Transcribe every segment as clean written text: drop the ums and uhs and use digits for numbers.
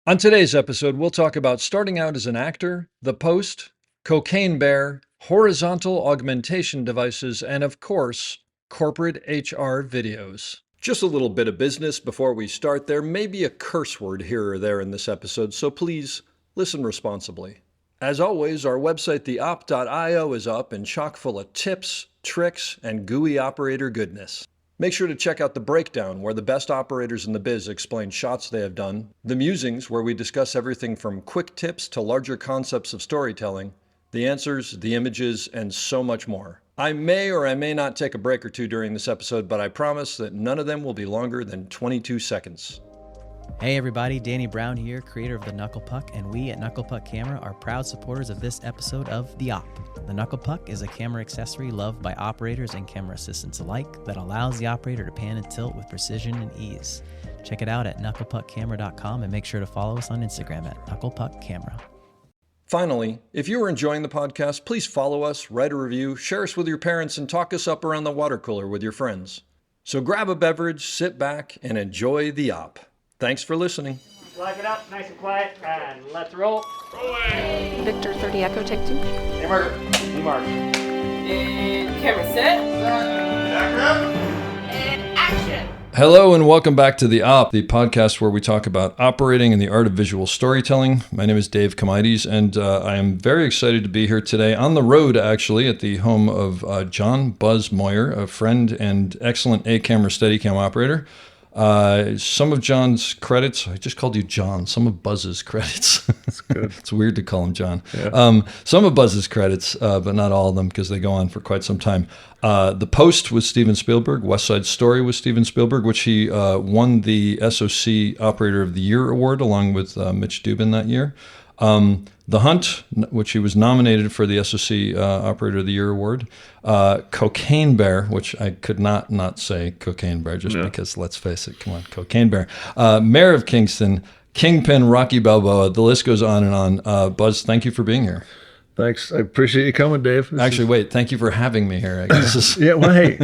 On today's episode, we'll talk about starting out as an actor, the post, cocaine bear, horizontal augmentation devices, and of course, corporate HR videos. Just a little bit of business before we start. There may be a curse word here or there in this episode, so please listen responsibly. As always, our website, theop.io, is up and chock full of tips, tricks, and gooey operator goodness. Make sure to check out The Breakdown, where the best operators in the biz explain shots they have done, The Musings, where we discuss everything from quick tips to larger concepts of storytelling, the answers, the images, and so much more. I may or I may not take a break or two during this episode, but I promise that none of them will be longer than 22 seconds. Hey everybody, Danny Brown here, creator of the Knuckle Puck, and we at Knuckle Puck Camera are proud supporters of this episode of The Op. The Knuckle Puck is a camera accessory loved by operators and camera assistants alike that allows the operator to pan and tilt with precision and ease. Check it out at knucklepuckcamera.com and make sure to follow us on Instagram at knucklepuckcamera. Finally, if you are enjoying the podcast, please follow us, write a review, share us with your parents, and talk us up around the water cooler with your friends. So grab a beverage, sit back, and enjoy The Op. Thanks for listening. Live it up, nice and quiet, and let's roll. Rolling. Victor 30 Echo, take 2. Hey, Mark. Hey, Mark. And camera set. And action. Hello and welcome back to The Op, the podcast where we talk about operating and the art of visual storytelling. My name is Dave Kamaides, and I am very excited to be here today on the road, actually, at the home of John Buzz Moyer, a friend and excellent A-camera Steadicam operator. Some of John's credits, I just called you John, some of Buzz's credits. That's good. It's weird to call him John. Yeah. Some of Buzz's credits, but not all of them because they go on for quite some time. The Post was Steven Spielberg. West Side Story was Steven Spielberg, which he won the SOC Operator of the Year award along with Mitch Dubin that year. The Hunt, which he was nominated for the SOC Operator of the Year award. Cocaine Bear, which I could not say Cocaine Bear just because, let's face it, come on, Cocaine Bear. Mayor of Kingston, Kingpin, Rocky Balboa, the list goes on and on. Buzz, thank you for being here. Thanks. I appreciate you coming, Dave. Wait, thank you for having me here. I guess yeah, well, hey,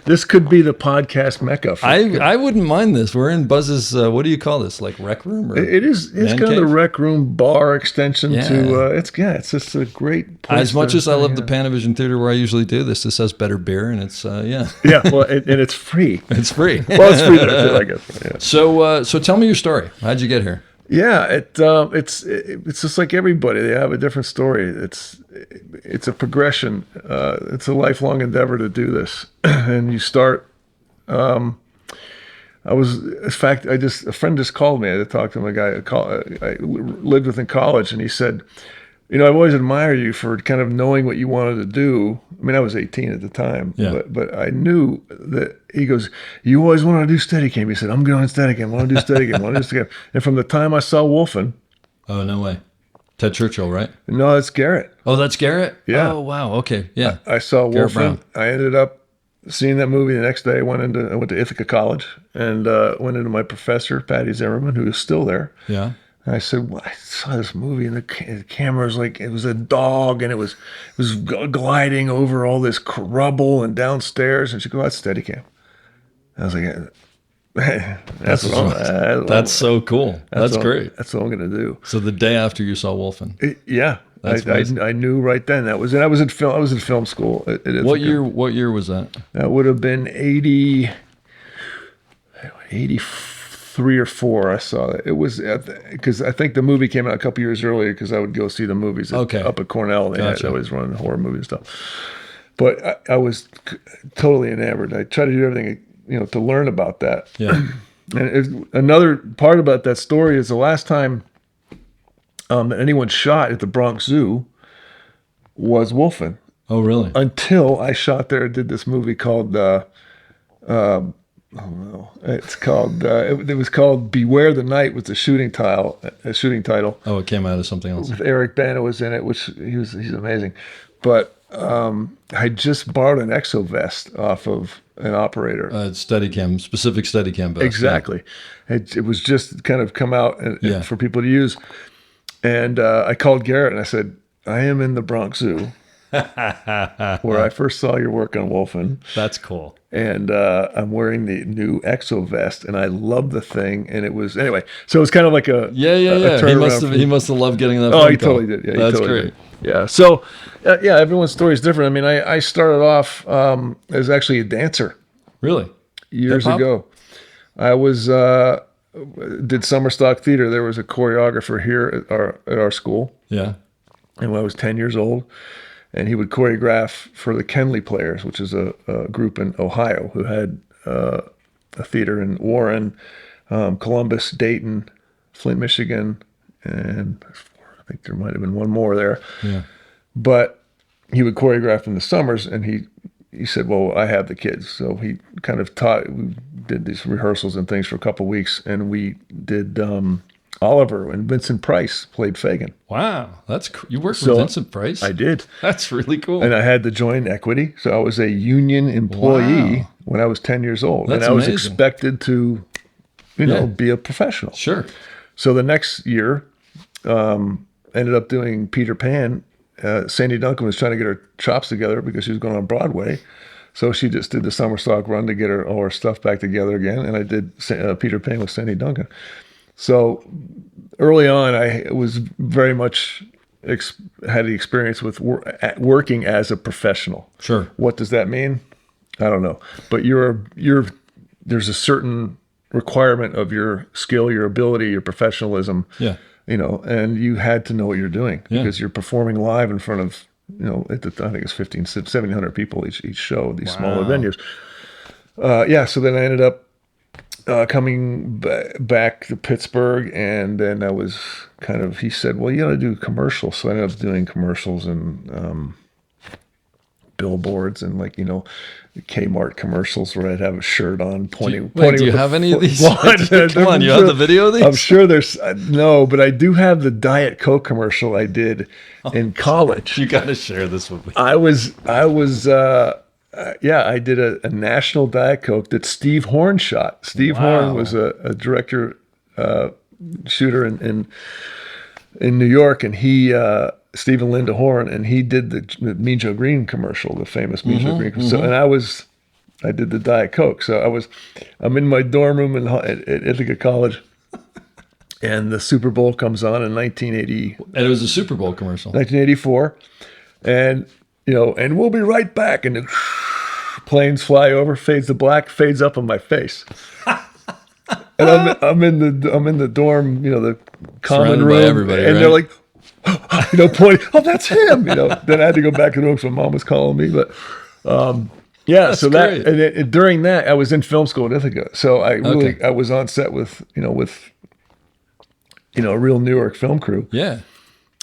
this could be the podcast mecca. I wouldn't mind this. We're in Buzz's, what do you call this, like rec room? Or it's kind of the rec room bar extension to, it's just a great place. As much as I love the Panavision Theater where I usually do this has better beer and it's, Yeah, well, and it's free. It's free. Well, it's free there too, I guess. Yeah. So tell me your story. How'd you get here? Yeah, it's just like everybody. They have a different story. It's a progression. It's a lifelong endeavor to do this. And you start. A friend just called me. I had to talk to him. A guy I lived with in college, and he said, I've always admired you for kind of knowing what you wanted to do. I mean, I was 18 at the time, but I knew that. He goes, you always wanted to do Steadicam. He said, I'm going Steadicam. I want to do Steadicam. And from the time I saw Wolfen. Oh, no way. Ted Churchill, right? No, that's Garrett. Oh, that's Garrett? Yeah. Oh, wow. Okay. Yeah. I saw Garrett Wolfen. Brown. I ended up seeing that movie the next day. I went to Ithaca College and went into my professor, Patty Zimmerman, who is still there. Yeah. And I said, well, I saw this movie, and the camera was like, it was a dog, and it was gliding over all this rubble and downstairs. And she goes, that's Steadicam. I was like, that's so cool. That's great. That's what I'm going to do. So the day after you saw Wolfen. Yeah. I knew right then. I was in film school. What year was that? That would have been 83 or 4. I saw it. It was because I think the movie came out a couple years earlier because I would go see the movies up at Cornell. They always run horror movies and stuff. But I was totally enamored. I tried to do everything, to learn about that. Yeah. And another part about that story is the last time that anyone shot at the Bronx Zoo was Wolfen. Oh, really? Until I shot there and did this movie called, it's called, it was called Beware the Night with the shooting title. Oh, it came out of something else. With Eric Bana was in it, which he's amazing. But I just borrowed an exo vest off of an operator. Specific Steadicam vest. Exactly. Yeah. It was just kind of come out for people to use. And I called Garrett and I said, I am in the Bronx Zoo. where I first saw your work on Wolfen. That's cool. And I'm wearing the new Exo vest, and I love the thing. And it was anyway. So it was kind of like a Yeah. He must have loved getting that. Oh, phone he call. totally did. Yeah, That's he totally great. did. Yeah. So everyone's story is different. I mean, I started off as actually a dancer Really? years Hip-hop? ago. I was did summer stock theater. There was a choreographer here at our school, Yeah. and when I was 10 years old, and he would choreograph for the Kenley Players, which is a group in Ohio who had a theater in Warren, Columbus, Dayton, Flint, Michigan, and I think there might have been one more there. Yeah. But he would choreograph in the summers, and he said, well, I have the kids. So he kind of we did these rehearsals and things for a couple of weeks, and we did Oliver, and Vincent Price played Fagin. Wow. That's you worked So with Vincent Price? I did. That's really cool. And I had to join Equity. So I was a union employee Wow. when I was 10 years old. That's and I was amazing. expected to, Yeah. be a professional. Sure. So the next year, ended up doing Peter Pan. Sandy Duncan was trying to get her chops together because she was going on Broadway. So she just did the summer stock run to get all her stuff back together again. And I did Peter Pan with Sandy Duncan. So early on, I was very much had the experience with working as a professional. Sure. What does that mean? I don't know. But there's a certain requirement of your skill, your ability, your professionalism. Yeah. And you had to know what you're doing Yeah. because you're performing live in front of, at the time, I think it's 1,700 people each show, these smaller venues. So then I ended up coming back to Pittsburgh, and then I was he said, well, you got to do commercials. So I ended up doing commercials and billboards and Kmart commercials where I'd have a shirt on pointing. Do you have any of these? Come on, you have the video of these? I'm sure there's no, but I do have the Diet Coke commercial I did in college. You got to share this with me. I did a national Diet Coke that Steve Horn shot. Steve Horn was a director, shooter in New York, and he, Steve and Linda Horn, and he did the Mean Joe Green commercial, the famous Mean Joe Green commercial. And I did the Diet Coke. So I'm in my dorm room at Ithaca College, and the Super Bowl comes on in 1980. And it was a Super Bowl commercial. 1984, and and we'll be right back. And the planes fly over, fades to black, fades up on my face. And I'm in the dorm, the common Surrounded room, by everybody, and right? they're like, pointing. Oh, that's him. Then I had to go back to the room, so Mom was calling me. But That's so great. and during that, I was in film school at Ithaca, so I was on set with a real Newark film crew. Yeah.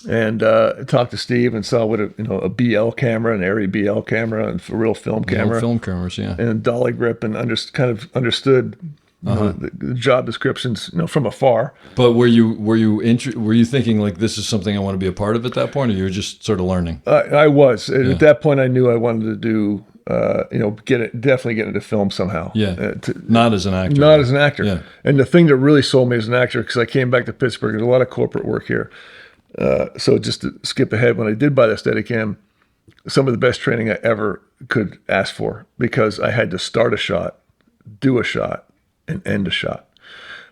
And talked to Steve and saw what a BL camera, an Arri BL camera, and a real film camera, Film cameras, yeah. and dolly grip, and understood the job descriptions, from afar. But were you thinking like this is something I want to be a part of at that point, or you were just sort of learning? I was at that point. I knew I wanted to do, definitely get into film somehow. Yeah, not as an actor. Not as an actor. Yeah. And the thing that really sold me as an actor, because I came back to Pittsburgh, there's a lot of corporate work here. So just to skip ahead, when I did buy the Steadicam, some of the best training I ever could ask for, because I had to start a shot, do a shot, and end a shot.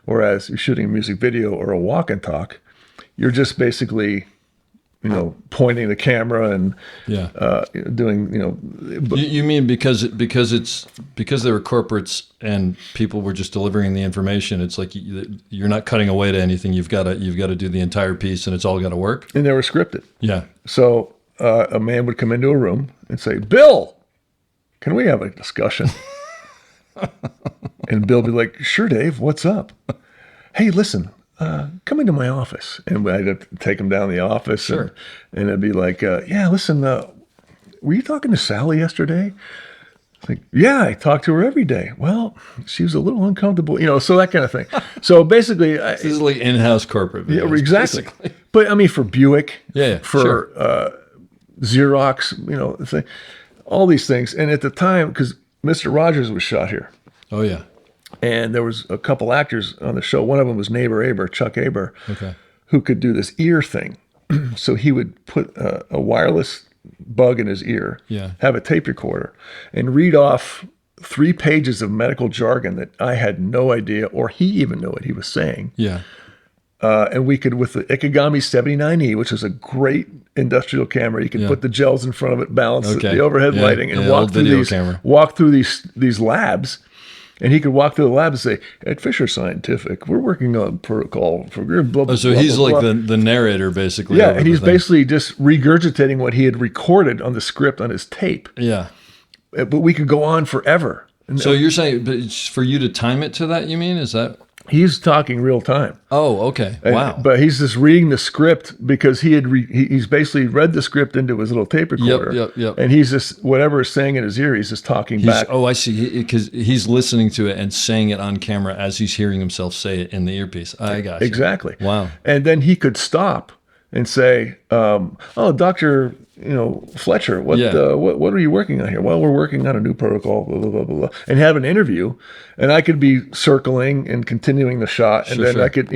Whereas you're shooting a music video or a walk and talk, you're just basically, pointing the camera and doing, You mean because they were corporates and people were just delivering the information? It's like you're not cutting away to anything. You've got to do the entire piece, and it's all got to work. and they were scripted. Yeah. So a man would come into a room and say, Bill, can we have a discussion? And Bill would be like, sure, Dave, what's up? Hey, listen, come into my office. And I'd have to take him down to the office. Sure. And it'd be like, yeah, listen, were you talking to Sally yesterday? It's like, yeah, I talk to her every day. Well, she was a little uncomfortable, so that kind of thing. So basically, This is like in-house corporate videos, exactly. basically. But I mean, for Buick, for sure. Xerox, all these things. And at the time, because Mr. Rogers was shot here, Oh yeah. and there was a couple actors on the show. One of them was Chuck Aber, Okay. who could do this ear thing. So he would put a wireless bug in his ear, Yeah. have a tape recorder, and read off 3 pages of medical jargon that I had no idea, or he even knew what he was saying. Yeah. And we could, with the Ikegami 79E, which is a great industrial camera, you can put the gels in front of it, balance the overhead lighting, and walk through these labs. And he could walk through the lab and say, at Fisher Scientific, we're working on protocol for blah, blah, So blah, he's blah, like blah. the narrator, basically. Yeah, and he's basically just regurgitating what he had recorded on the script on his tape. Yeah. But we could go on forever. And So you're saying, but it's for you to time it to that, you mean? Is that? he's talking real time. Oh, okay. Wow. But he's just reading the script because he's basically read the script into his little tape recorder. Yep. And he's just, whatever is saying in his ear, he's just talking back. Oh, I see. Because he's listening to it and saying it on camera as he's hearing himself say it in the earpiece. I got you. Exactly. Wow. And then he could stop and say, "Oh, Dr. Fletcher, what are you working on here?" "Well, we're working on a new protocol, blah, blah, blah, blah," and have an interview. And I could be circling and continuing the shot. And then I could,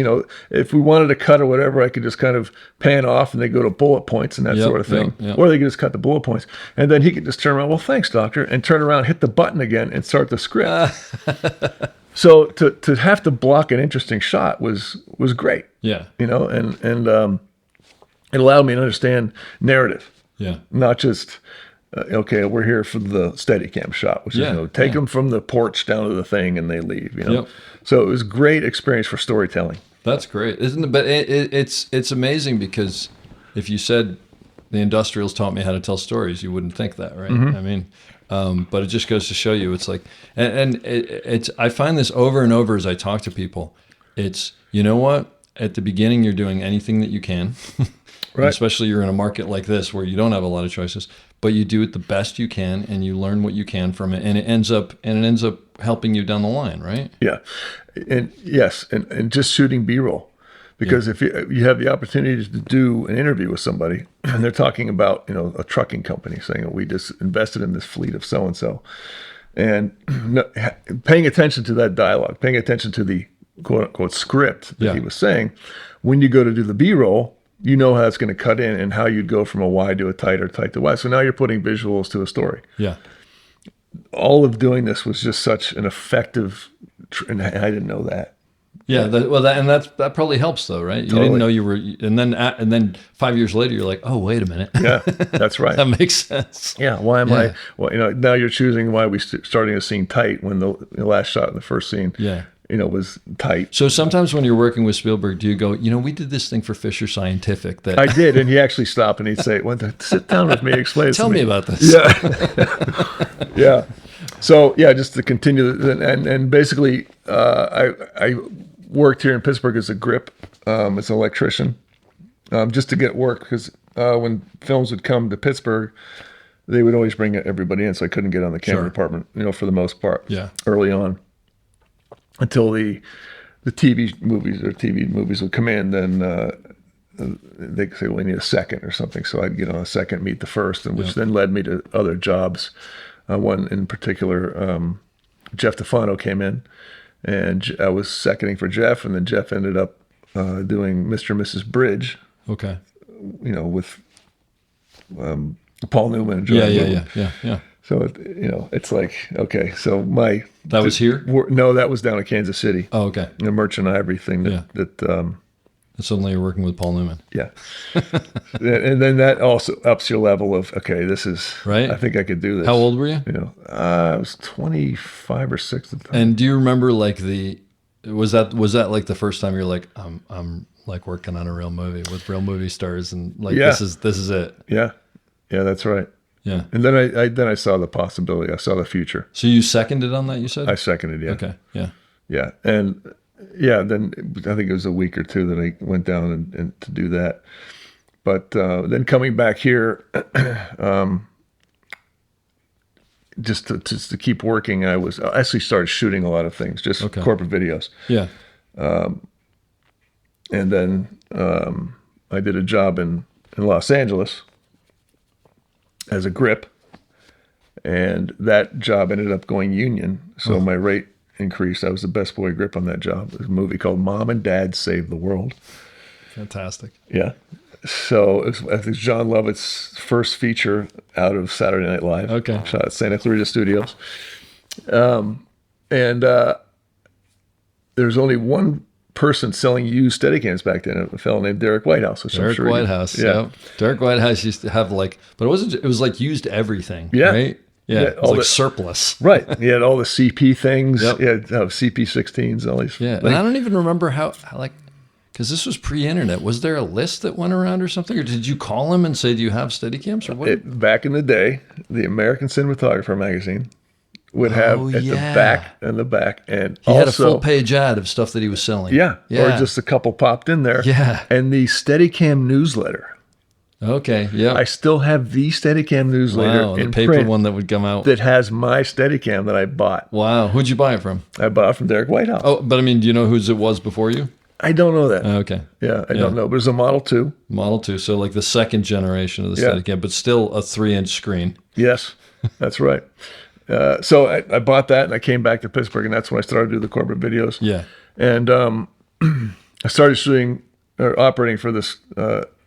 if we wanted to cut or whatever, I could just kind of pan off and they go to bullet points and that sort of thing. Or they could just cut the bullet points. And then he could just turn around, "Well, thanks, doctor," and turn around, hit the button again and start the script. So to have to block an interesting shot was great. Yeah. And it allowed me to understand narrative. Yeah. Not just, okay, we're here for the Steadicam shot, which is, take them from the porch down to the thing and they leave, Yep. So it was a great experience for storytelling. That's great, isn't it? But it's amazing because if you said the industrials taught me how to tell stories, you wouldn't think that, right? Mm-hmm. I mean, but it just goes to show you, it's like, and it's I find this over and over as I talk to people. It's, you know what? At the beginning, you're doing anything that you can. Right. Especially you're in a market like this where you don't have a lot of choices, but you do it the best you can and you learn what you can from it, and it ends up helping you down the line, right? Yeah, and yes, and just shooting B-roll, because if you have the opportunity to do an interview with somebody and they're talking about a trucking company saying, "We just invested in this fleet of so and so," and paying attention to that dialogue, paying attention to the quote unquote script that he was saying, when you go to do the B-roll, you know how it's going to cut in and how you'd go from a wide to a tight or tight to wide. So now you're putting visuals to a story. Yeah. All of doing this was just such an effective, and I didn't know that. Yeah. That probably helps though, right? You didn't know you were, and then 5 years later, you're like, oh, wait a minute. Yeah, that's right. That makes sense. Yeah. Why am I? Well, now you're choosing why we starting a scene tight when the last shot in the first scene. Yeah. Was tight. So sometimes when you're working with Spielberg, do you go, we did this thing for Fisher Scientific that I did, and he actually stopped and he'd say, "Well, sit down with me, explain it to me. Tell me about this." Yeah. Yeah. So just to continue, and basically, I worked here in Pittsburgh as a grip, as an electrician, just to get work, because when films would come to Pittsburgh, they would always bring everybody in, so I couldn't get on the camera department, for the most part. Yeah. Early on. Until the TV movies would come in, then they could say, "Well, we need a second or something." So I'd get on a second, meet the first, and which then led me to other jobs. One in particular, Jeff Tefano came in, and I was seconding for Jeff, and then Jeff ended up doing Mr. and Mrs. Bridge. Okay. With Paul Newman and Joanne. Yeah. So it's like, okay, so that was here? No, that was down in Kansas City. Oh, okay. The Merchant Ivory thing that suddenly you're working with Paul Newman. Yeah. And then that also ups your level of, okay, this is right. I think I could do this. How old were you? I was 25 or 6 at the time. And do you remember was that like the first time you're like, I'm like working on a real movie with real movie stars and this is it. Yeah. Yeah, that's right. Yeah. And then I saw the possibility. I saw the future. So you seconded on that, you said? I seconded, yeah. Okay. Yeah. Yeah. And then I think it was a week or two that I went down and to do that. But then coming back here, just to keep working, I actually started shooting a lot of things, just corporate videos. Yeah. And then I did a job in Los Angeles as a grip, and that job ended up going union, so my rate increased. I was the best boy grip on that job. There's a movie called Mom and Dad Save the World, Fantastic. Yeah. So I think John Lovett's first feature out of Saturday Night Live. Okay. Shot at Santa Clarita Studios. There's only one person selling used Steadicams back then, a fellow named Derek Whitehouse. Derek Whitehouse. Yep. Derek Whitehouse used to have but it was like used everything. Yeah. Right? Yeah. It was all like the surplus. Right. He had all the CP things. Yep. Yeah. CP16s, all these. Yeah. And I don't even remember how because this was pre-internet. Was there a list that went around or something? Or did you call him and say, do you have Steadicams or what? Back in the day, the American Cinematographer magazine would have the back and the back. And he had a full-page ad of stuff that he was selling. Yeah. Or just a couple popped in there. Yeah. And the Steadicam newsletter. Okay, yeah. I still have the Steadicam newsletter the in paper print one that would come out. that has my Steadicam that I bought. Wow. Who'd you buy it from? I bought it from Derek Whitehouse. Oh, but I mean, do you know whose it was before you? I don't know that. Okay. Yeah, I don't know. But it was a Model 2. Model 2, so like the second generation of the Steadicam, but still a 3-inch screen. Yes, that's right. So I bought that, and I came back to Pittsburgh, and that's when I started to do the corporate videos. Yeah. And I started shooting or operating for this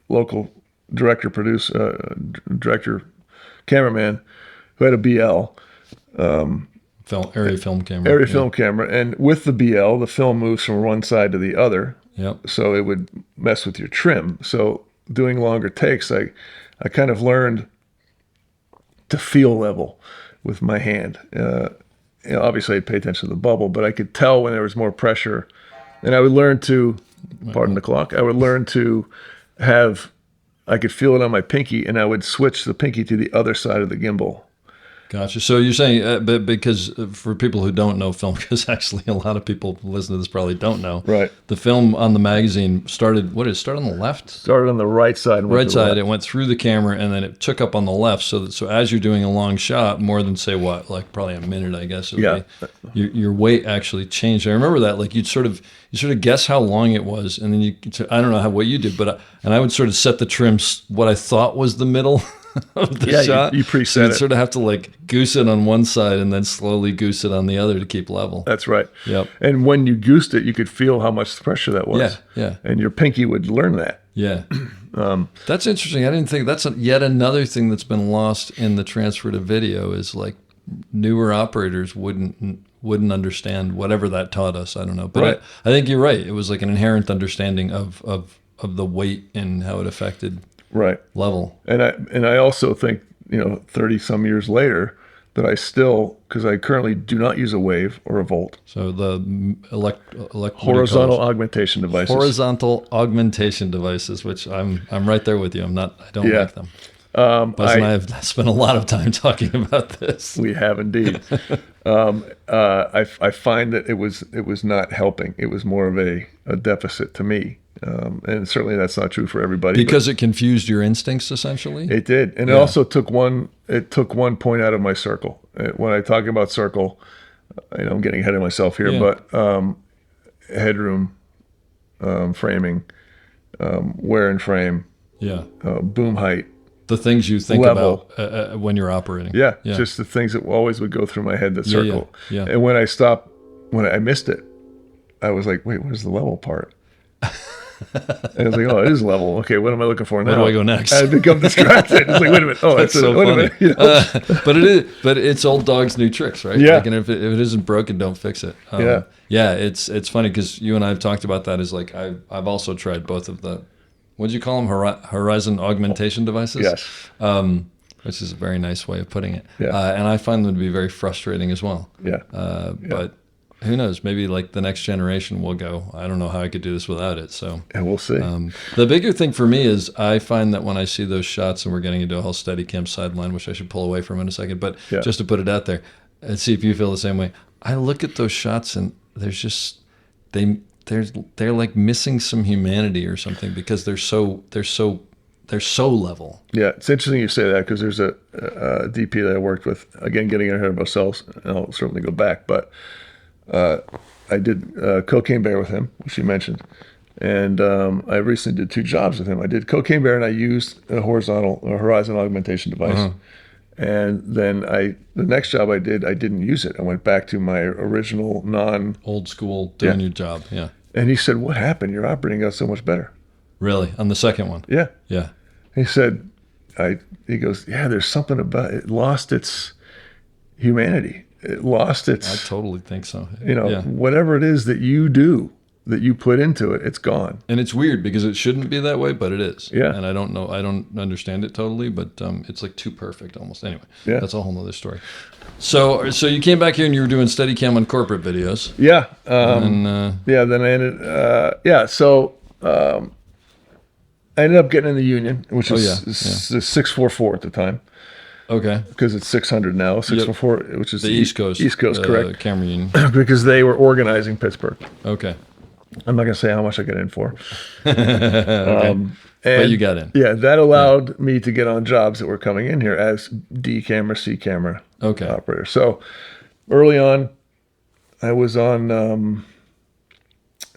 local director, cameraman who had a BL. Area film camera. Area film camera. And with the BL, the film moves from one side to the other. Yep. So it would mess with your trim. So doing longer takes, I kind of learned to feel level with my hand. Obviously, I'd pay attention to the bubble, but I could tell when there was more pressure. And I would learn to, pardon the clock, I would learn to I could feel it on my pinky, and I would switch the pinky to the other side of the gimbal. Gotcha. So you're saying, but because for people who don't know film, because actually a lot of people who listen to this probably don't know. Right. The film on the magazine started on the left? Started on the right side. Right side. It went through the camera, and then it took up on the left. So as you're doing a long shot, more than say probably a minute, I guess. Your weight actually changed. I remember that. Like you sort of guess how long it was, and then I don't know what you did, but I would sort of set the trims what I thought was the middle. Of the shot. You preset so it. You sort of have to like goose it on one side and then slowly goose it on the other to keep level. That's right. Yep. And when you goosed it, you could feel how much pressure that was. Yeah. And your pinky would learn that. Yeah. That's interesting. I didn't think that's yet another thing that's been lost in the transfer to video is like newer operators wouldn't understand whatever that taught us. I don't know. But right. I think you're right. It was like an inherent understanding of the weight and how it affected level. And I also think, 30 some years later that I still, because I currently do not use a wave or a volt. So the horizontal augmentation devices. Horizontal augmentation devices, which I'm right there with you. I don't like them. Buzz and I have spent a lot of time talking about this. We have indeed. I find that it was not helping. It was more of a deficit to me. And certainly that's not true for everybody. Because it confused your instincts, essentially? It did. And it also took one point out of my circle. When I talk about circle, I'm getting ahead of myself here, but headroom, framing, wear and frame, boom height. The things you think level. About when you're operating. Yeah, just the things that always would go through my head, that circle. Yeah. And when I missed it, I was like, wait, where's the level part? And I was like, oh, it is level. Okay, what am I looking for now? Where do I go next? I become distracted. It's like, wait a minute. Oh, that's so funny. But it's old dog's new tricks, right? Yeah. Like, and if it isn't broken, don't fix it. Yeah. It's funny because you and I have talked about that. Is like I've also tried both of the, what did you call them? Horizon augmentation devices. Yes. Which is a very nice way of putting it. Yeah. And I find them to be very frustrating as well. Yeah. But who knows? Maybe like the next generation will go, I don't know how I could do this without it. So and we'll see. The bigger thing for me is I find that when I see those shots, and we're getting into a whole Steadicam sideline, which I should pull away from in a second, but just to put it out there and see if you feel the same way. I look at those shots and there's just they're like missing some humanity or something because they're so level. Yeah, it's interesting you say that because there's a DP that I worked with, again, getting ahead of ourselves, and I'll certainly go back, but I did Cocaine Bear with him, which you mentioned, and I recently did 2 jobs with him. I did Cocaine Bear, and I used a horizon augmentation device, and then the next job I didn't use it. I went back to my original old school doing your job, yeah. And he said, "What happened? Your operating got so much better." Really? On the second one? Yeah. Yeah. He said, he goes, yeah, there's something about it. It lost its humanity. It lost its, I totally think so. whatever it is that you do, that you put into it, it's gone. And it's weird because it shouldn't be that way, but it is. Yeah. And I don't know, I don't understand it totally, but it's like too perfect almost. Anyway, Yeah. that's a whole nother story. So you came back here and you were doing Steadicam on corporate videos. Yeah. And Then I ended, so I ended up getting in the union, which is the 644 at the time. okay. Because it's 600 now, 644, which is The East Coast. East Coast, correct. Camera Union. Because they were organizing Pittsburgh. Okay. I'm not going to say how much I got in for. Okay. But you got in. Yeah, that allowed me to get on jobs that were coming in here as D camera, C camera operator. So early on, I was on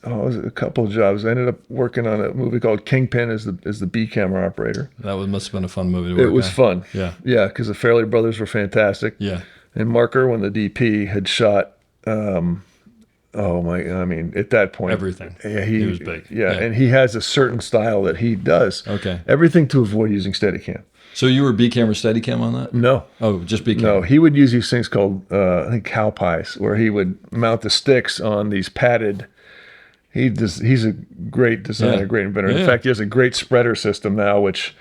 it was a couple of jobs. I ended up working on a movie called Kingpin as the B camera operator. Must have been a fun movie to work on. It was fun. Yeah. Yeah, because the Fairley brothers were fantastic. Yeah. And Mark Irwin, the DP, had shot, at that point. Everything. Yeah, he was big. Yeah, and he has a certain style that he does. Okay. Everything to avoid using Steadicam. So you were B camera Steadicam on that? No. Oh, just B camera. No, he would use these things called, I think, cow pies, where he would mount the sticks on these padded. He's a great designer, great inventor. In fact, he has a great spreader system now, which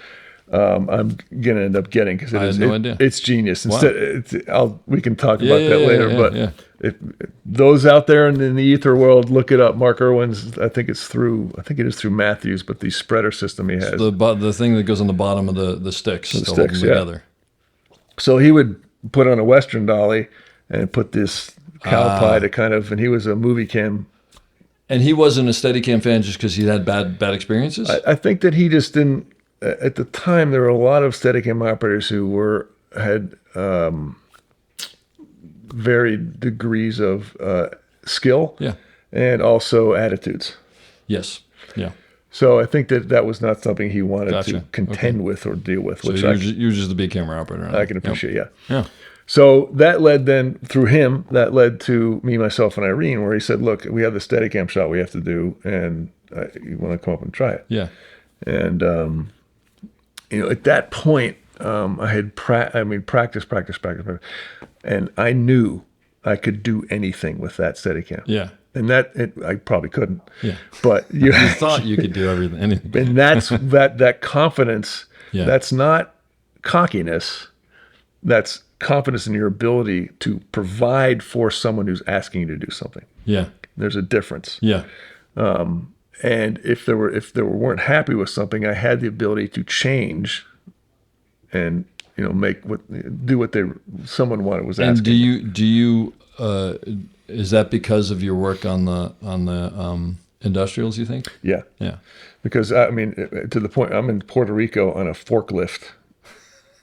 I'm going to end up getting because it's genius. Instead, we can talk about that later. But if those out there in the ether world, look it up. Mark Irwin's. I think it is through Matthews, but the spreader system he has. The thing that goes on the bottom of the sticks to hold them together. So he would put on a Western dolly and put this cow pie to kind of, and he was a movie cam. And he wasn't a Steadicam fan just because he had bad experiences? I think that he just didn't. At the time, there were a lot of Steadicam operators who had varied degrees of skill, and also attitudes. Yes. Yeah. So I think that was not something he wanted to contend with or deal with. So which you're just the big camera operator. I can appreciate. Yeah. So that led then through him. That led to me, myself, and Irene, where he said, "Look, we have the Steadicam shot we have to do, and you want to come up and try it?" Yeah. And at that point, I had practiced, and I knew I could do anything with that Steadicam. Yeah. And I probably couldn't. Yeah. But you thought you could do anything. And that's that confidence. Yeah. That's not cockiness. That's confidence in your ability to provide for someone who's asking you to do something. Yeah. There's a difference. Yeah. And if they weren't happy with something, I had the ability to change and do what someone was asking. And do you is that because of your work on the industrials, you think? Yeah. Yeah. Because to the point, I'm in Puerto Rico on a forklift,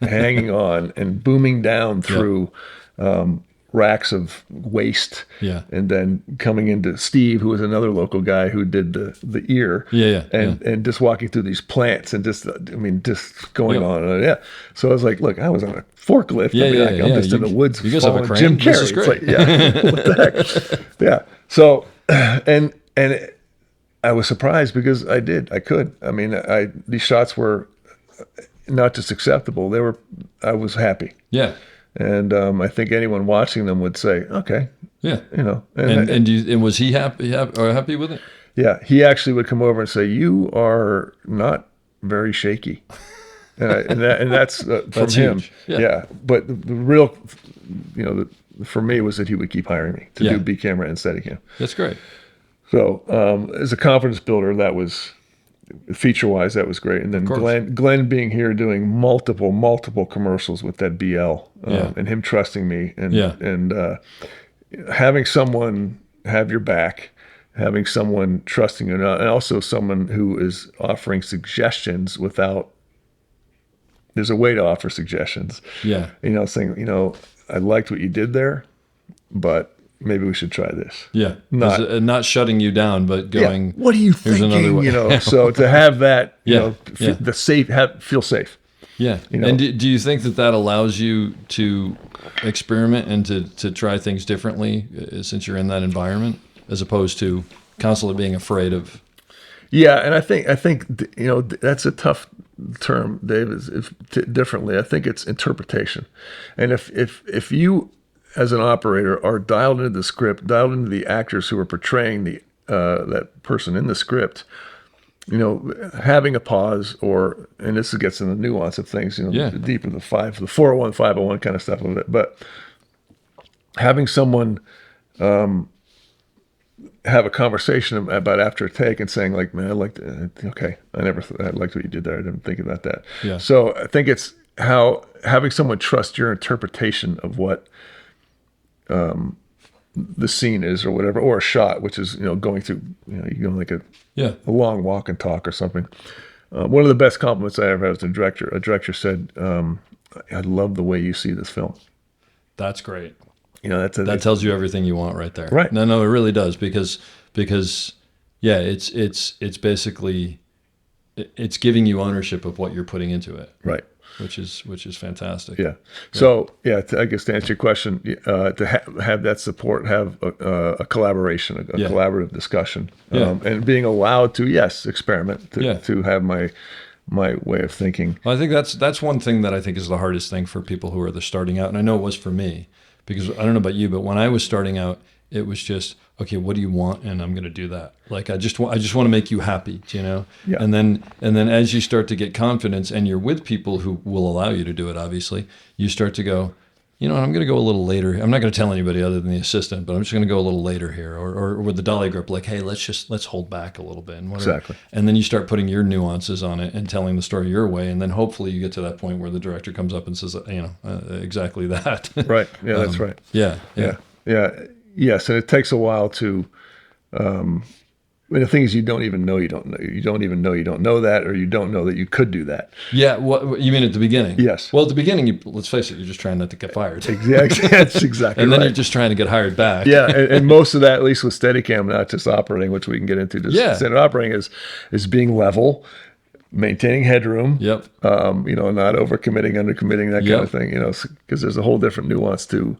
hanging on and booming down through racks of waste. Yeah. And then coming into Steve, who was another local guy who did the ear. Yeah. And just walking through these plants and just going on. Yeah. So I was like, look, I was on a forklift. I'm just in the woods. You guys have a crane? Jim Carrey. This is great. It's like, yeah. What the heck? Yeah. So, and I was surprised because I could. These shots were not just acceptable. I was happy. Yeah. And I think anyone watching them would say, okay. Yeah. And was he happy with it? Yeah. He actually would come over and say, "You are not very shaky." And that's from him. Huge. Yeah. Yeah. But the real, for me was that he would keep hiring me to do B camera and Steadicam. That's great. So as a confidence builder, that was feature-wise, that was great. And then Glenn being here doing multiple commercials with that BL, and him trusting me, and having someone have your back, having someone trusting you, and also someone who is offering suggestions without. There's a way to offer suggestions. Yeah. Saying, I liked what you did there, but maybe we should try this. Yeah. Not shutting you down, but going, what are you thinking? Another way. So to have that, feel safe. Yeah. And do you think that allows you to experiment and to try things differently since you're in that environment, as opposed to constantly being afraid of? Yeah, and I think that's a tough term, Dave. Differently. I think it's interpretation, and if you as an operator are dialed into the script, dialed into the actors who are portraying that person in the script, having a pause, and this gets in the nuance of things, deeper the 401, 501 kind of stuff of it, but having someone have a conversation about after a take and saying like, man, I liked it. Okay, I liked what you did there. I didn't think about that. Yeah. So I think it's how having someone trust your interpretation of what the scene is or whatever, or a shot, which is, going through, you go like a long walk and talk or something. One of the best compliments I ever had was the director. A director said, I love the way you see this film. That's great. That tells you everything you want right there. Right. No, it really does because yeah, it's basically, it's giving you ownership of what you're putting into it. Right. Which is fantastic. Yeah. So I guess to answer your question, to have that support, have a collaboration, a collaborative discussion, and being allowed to experiment, to have my way of thinking. Well, I think that's one thing that I think is the hardest thing for people who are starting out, and I know it was for me, because I don't know about you, but when I was starting out, it was just, okay, what do you want? And I'm going to do that. Like, I just want to make you happy, Yeah. And then as you start to get confidence and you're with people who will allow you to do it, obviously, you start to go, I'm going to go a little later. I'm not going to tell anybody other than the assistant, but I'm just going to go a little later here, or with the dolly grip, like, hey, let's hold back a little bit. And whatever. Exactly. And then you start putting your nuances on it and telling the story your way. And then hopefully you get to that point where the director comes up and says, exactly that. Right. Yeah, that's right. Yeah. Yes, and it takes a while to. The thing is, you don't even know you don't know. You don't even know you don't know that, or you don't know that you could do that. Yeah, what you mean at the beginning? Yes. Well, at the beginning, let's face it, you're just trying not to get fired. Exactly. That's exactly. And then right. you're just trying to get hired back. Yeah, and most of that, at least with Steadicam, not just operating, which we can get into. Just standard operating is being level, maintaining headroom. Yep. Not overcommitting, undercommitting, that kind of thing. Because there's a whole different nuance to.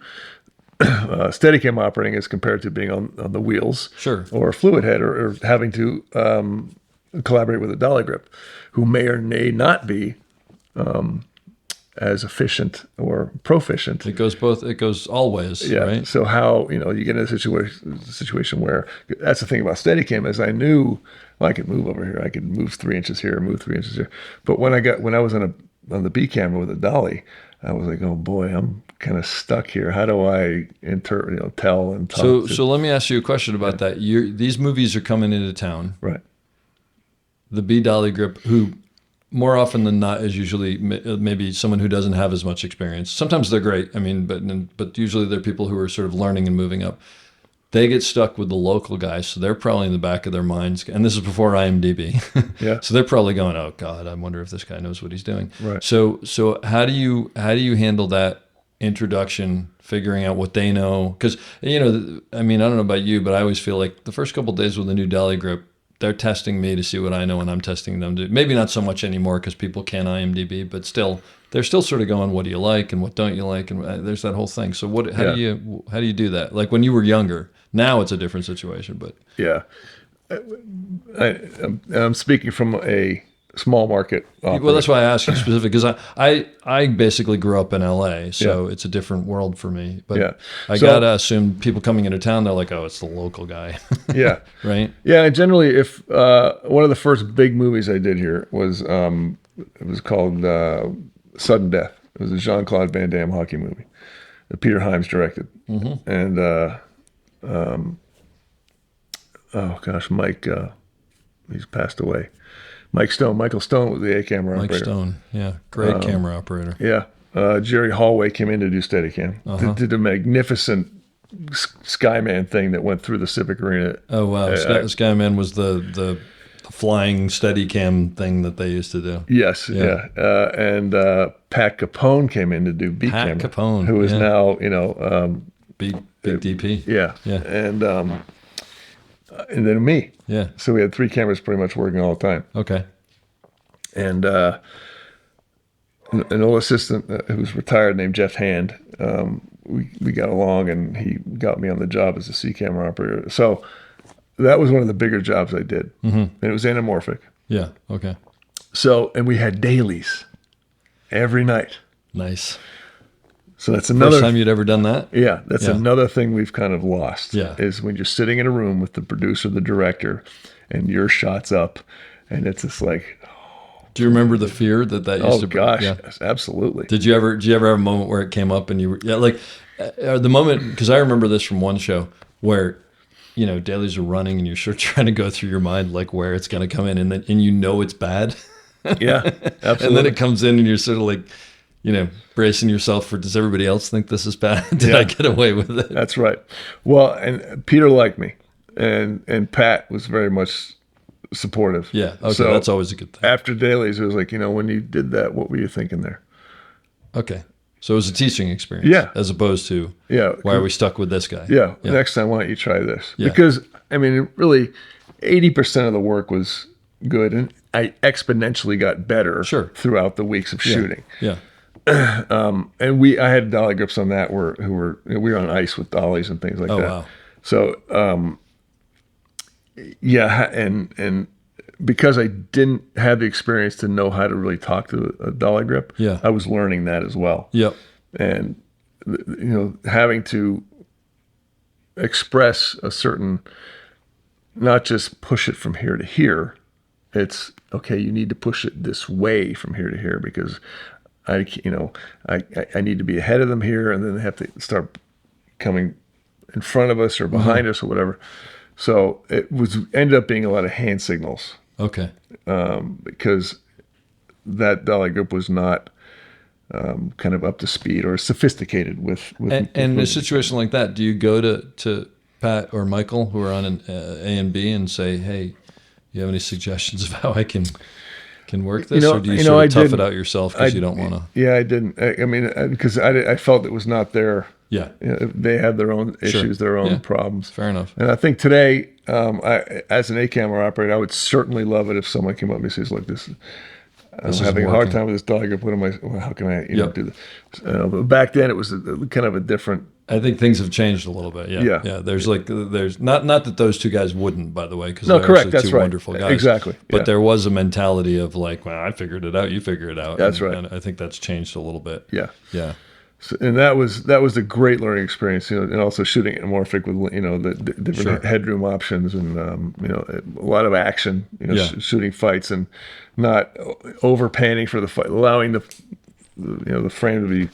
Steadicam operating as compared to being on the wheels, sure, or a fluid head, or having to collaborate with a dolly grip, who may or may not be as efficient or proficient. It goes both. It goes all ways. Yeah. Right. So how you get in a situation where that's the thing about Steadicam is I knew I could move over here, I could move 3 inches here, move 3 inches here, but when I was on the B camera with a dolly, I was like, oh boy, I'm kind of stuck here. How do I tell and talk? So let me ask you a question about that. These movies are coming into town. Right. The B dolly grip, who more often than not is usually maybe someone who doesn't have as much experience. Sometimes they're great. I mean, but usually they're people who are sort of learning and moving up. They get stuck with the local guys, so they're probably in the back of their minds. And this is before IMDb. Yeah. So they're probably going, "Oh God, I wonder if this guy knows what he's doing." Right. So how do you handle that introduction, figuring out what they know? Because I mean, I don't know about you, but I always feel like the first couple of days with a new dolly grip, they're testing me to see what I know, and I'm testing them to. Maybe not so much anymore because people can IMDb, but still, they're still sort of going, "What do you like and what don't you like?" And there's that whole thing. So how do you do that? Like when you were younger. Now it's a different situation, but yeah, I'm speaking from a small market. Well, that's why I asked you specific, because I basically grew up in LA, so it's a different world for me. But I gotta assume people coming into town, they're like, "Oh, it's the local guy." Yeah, right. Yeah, and generally, if one of the first big movies I did here was it was called Sudden Death. It was a Jean-Claude Van Damme hockey movie that Peter Hyams directed, and. Oh gosh, Mike, he's passed away. Michael Stone was the A camera operator. Mike Stone, yeah, great camera operator. Yeah, Jerry Hallway came in to do Steadicam. Did a magnificent Skyman thing that went through the Civic Arena. Oh wow, Skyman was the flying Steadicam thing that they used to do. Yes, and Pat Capone came in to do B camera. Pat Capone, who is now Big DP. Yeah. And then me. Yeah. So we had 3 cameras pretty much working all the time. Okay. And an old assistant who's retired named Jeff Hand, we got along, and he got me on the job as a C camera operator. So that was one of the bigger jobs I did. And it was anamorphic. Yeah. Okay. So, and we had dailies every night. Nice. So that's another First time you'd ever done that? Yeah, that's another thing we've kind of lost. Yeah. Is when you're sitting in a room with the producer, the director, and your shot's up, and it's just like, do you remember the fear that used to? Oh gosh, Yeah. yes, absolutely. Did you ever have a moment where it came up and you were the moment, because I remember this from one show where, you know, dailies are running and you're sort of trying to go through your mind like where it's going to come in, and then you know it's bad. Yeah, absolutely. And then it comes in and you're sort of like, you know, bracing yourself for, does everybody else think this is bad? Did I get away with it? That's right. Well, and Peter liked me, and Pat was very much supportive. Yeah. Okay. So that's always a good thing. after dailies, it was like, you know, when you did that, what were you thinking there? Okay. So it was a teaching experience. Yeah. As opposed to, Yeah. why are we stuck with this guy? Yeah. Next time, why don't you try this? Yeah. Because, I mean, really, 80% of the work was good, and I exponentially got better throughout the weeks of shooting. Yeah. And I had dolly grips on that we were on ice with dollies and things like that. Wow. So, yeah. And because I didn't have the experience to know how to really talk to a dolly grip, I was learning that as well. Yep. And, you know, having to express a certain, not just push it from here to here. It's okay. You need to push it this way from here to here, because I need to be ahead of them here, and then they have to start coming in front of us or behind us or whatever. So it ended up being a lot of hand signals. Okay. Because that dolly grip was not kind of up to speed or sophisticated with and in a situation like that, do you go to Pat or Michael, who are on an A and B, and say, hey, you have any suggestions of how I can work this? Or do you sort of tough it out yourself because you don't want to? Yeah, I didn't. I mean, because I felt it was not their. Yeah. You know, they had their own issues, their own problems. Fair enough. And I think today, as an A-camera operator, I would certainly love it if someone came up to me and says, look, I'm having a hard time with this dolly grip. How can I do this? But back then, it was kind of a different. I think things have changed a little bit. Yeah. Yeah. There's not that those two guys wouldn't, by the way, because they're correct. actually That's two right. wonderful guys. Exactly. But there was a mentality of like, well, I figured it out. You figure it out. That's right. And I think that's changed a little bit. Yeah. Yeah. So, and that was a great learning experience, you know, and also shooting anamorphic with, you know, the different headroom options and, you know, a lot of action, you know, shooting fights and not overpanning for the fight, allowing the frame to be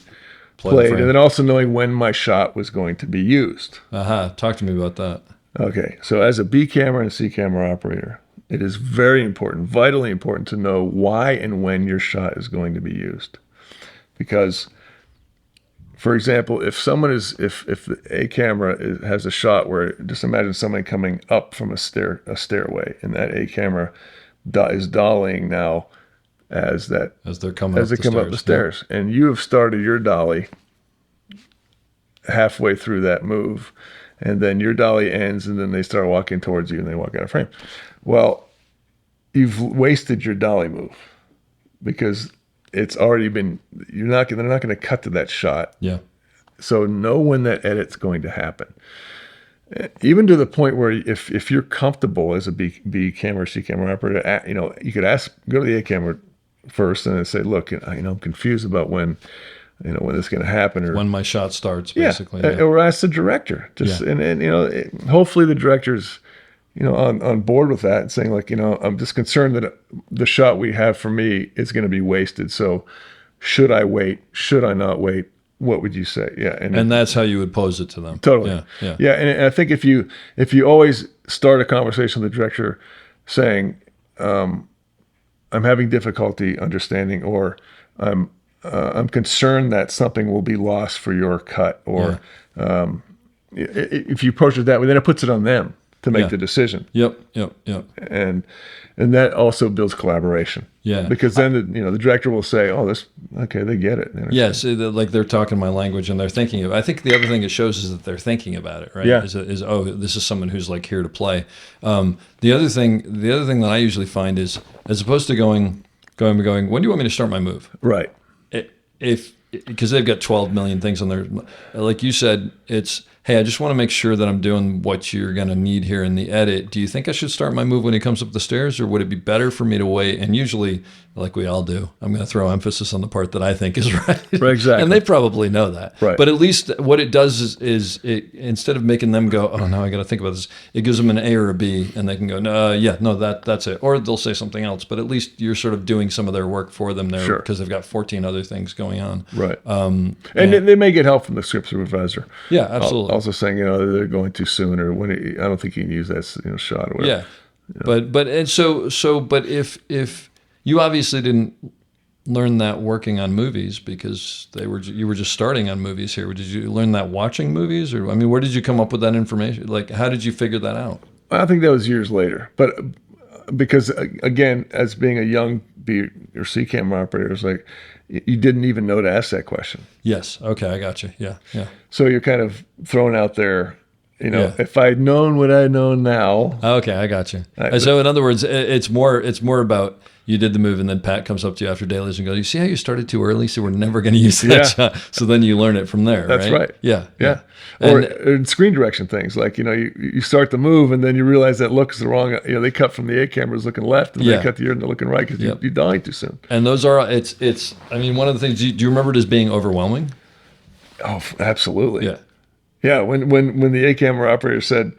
played, and then also knowing when my shot was going to be used. Talk to me about that. Okay. So as a B camera and C camera operator, it is very important, vitally important to know why and when your shot is going to be used. Because, for example, if the A camera has a shot where, just imagine someone coming up from a stairway, and that A camera is dollying now as they come up the stairs, and you have started your dolly halfway through that move, and then your dolly ends, and then they start walking towards you, and they walk out of frame. Well, you've wasted your dolly move because it's already been. They're not going to cut to that shot. Yeah. So know when that edit's going to happen. Even to the point where if you're comfortable as a B camera or C camera operator, you know, you could go to the A camera first and then say, look, you know, I'm confused about when it's going to happen, or when my shot starts, basically. Or ask the director. And you know, hopefully the director's, you know, on board with that and saying, like, you know, I'm just concerned that the shot we have for me is going to be wasted. So should I wait? Should I not wait? What would you say? Yeah. And that's how you would pose it to them. Totally. Yeah. And I think if you always start a conversation with the director saying, I'm having difficulty understanding, or I'm concerned that something will be lost for your cut, or if you approach it that way, then it puts it on them to make the decision. Yep. And that also builds collaboration. Yeah. Because then the director will say, "Oh, they get it." Yes, like they're talking my language and they're thinking of. I think the other thing it shows is that they're thinking about it, right? Yeah. This is someone who's like here to play. The other thing that I usually find is, as opposed to going, when do you want me to start my move? Right. Because they've got 12 million things on their, like you said, it's hey, I just want to make sure that I'm doing what you're going to need here in the edit. Do you think I should start my move when he comes up the stairs, or would it be better for me to wait? And usually, like we all do, I'm going to throw emphasis on the part that I think is right. Right, exactly. And they probably know that. Right. But at least what it does is it, instead of making them go, oh, now I got to think about this, it gives them an A or a B, and they can go, no, that's it. Or they'll say something else. But at least you're sort of doing some of their work for them there, Sure. because they've got 14 other things going on. Right. And they may get help from the script supervisor. Yeah, absolutely. Also saying, they're going too soon, or when I don't think you can use that shot or whatever. Yeah. But if you obviously didn't learn that working on movies, because you were just starting on movies here. Did you learn that watching movies, or where did you come up with that information? Like, how did you figure that out? I think that was years later, but because again, as being a young B or C camera operator, it's like you didn't even know to ask that question. Yes. Okay, I got you. Yeah. So you're kind of thrown out there. If I'd known what I know now. Okay, I got you. So in other words, it's more about you did the move, and then Pat comes up to you after dailies and goes, "You see how you started too early? So we're never going to use that shot." So then you learn it from there. That's right. Yeah. Or in screen direction things, like you start the move, and then you realize that look is the wrong. They cut from the A cameras looking left, and they cut the ear and they're looking right because you died too soon. And those are it's. One of the things. Do you remember it as being overwhelming? Oh, absolutely. Yeah. Yeah, when the A camera operator said,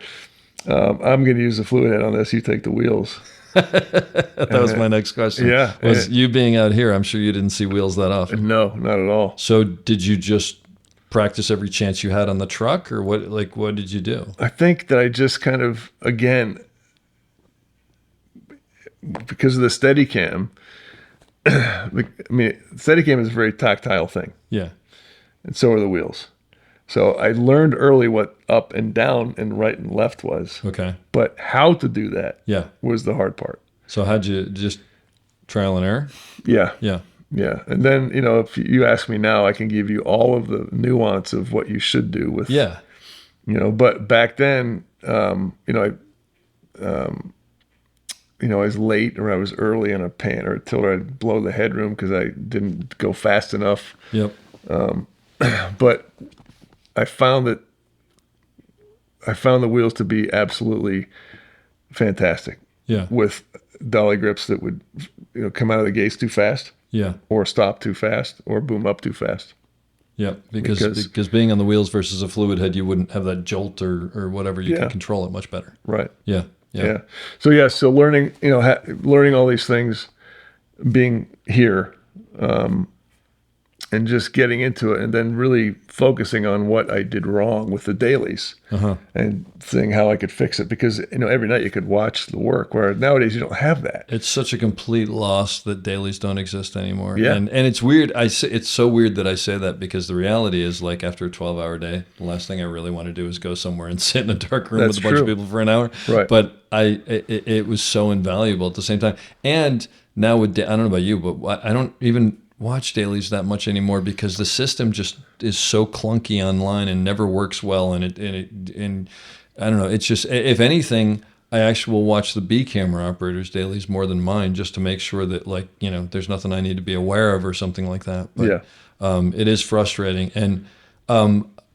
"I'm going to use the fluid head on this, you take the wheels." That was my next question. Yeah, was you being out here? I'm sure you didn't see wheels that often. No, not at all. So did you just practice every chance you had on the truck, or what? Like, what did you do? I think that I just kind of, again, because of the Steadicam. Steadicam is a very tactile thing. Yeah, and so are the wheels. So I learned early what up and down and right and left was. Okay. But how to do that was the hard part. So how'd you just trial and error? Yeah. Yeah. Yeah. And then, if you ask me now, I can give you all of the nuance of what you should do with. Yeah. But back then, I was late or I was early on a pan or a tilter. I'd blow the headroom because I didn't go fast enough. Yep. But I found the wheels to be absolutely fantastic. Yeah. With dolly grips that would, come out of the gates too fast. Yeah. Or stop too fast or boom up too fast. Yeah. Because being on the wheels versus a fluid head, you wouldn't have that jolt or whatever. You can control it much better. Right. Yeah. Yeah. So learning, learning all these things, being here, and just getting into it, and then really focusing on what I did wrong with the dailies, and seeing how I could fix it. Because every night you could watch the work, where nowadays you don't have that. It's such a complete loss that dailies don't exist anymore. Yeah. And it's weird. It's so weird that I say that, because the reality is, like, after a 12-hour day, the last thing I really want to do is go somewhere and sit in a dark room with a bunch of people for an hour. Right. But it was so invaluable at the same time. And now I don't know about you, but I don't even watch dailies that much anymore, because the system just is so clunky online and never works well. And I don't know. It's just, if anything, I actually will watch the B camera operators' dailies more than mine, just to make sure that, like, there's nothing I need to be aware of or something like that. But, it is frustrating. And I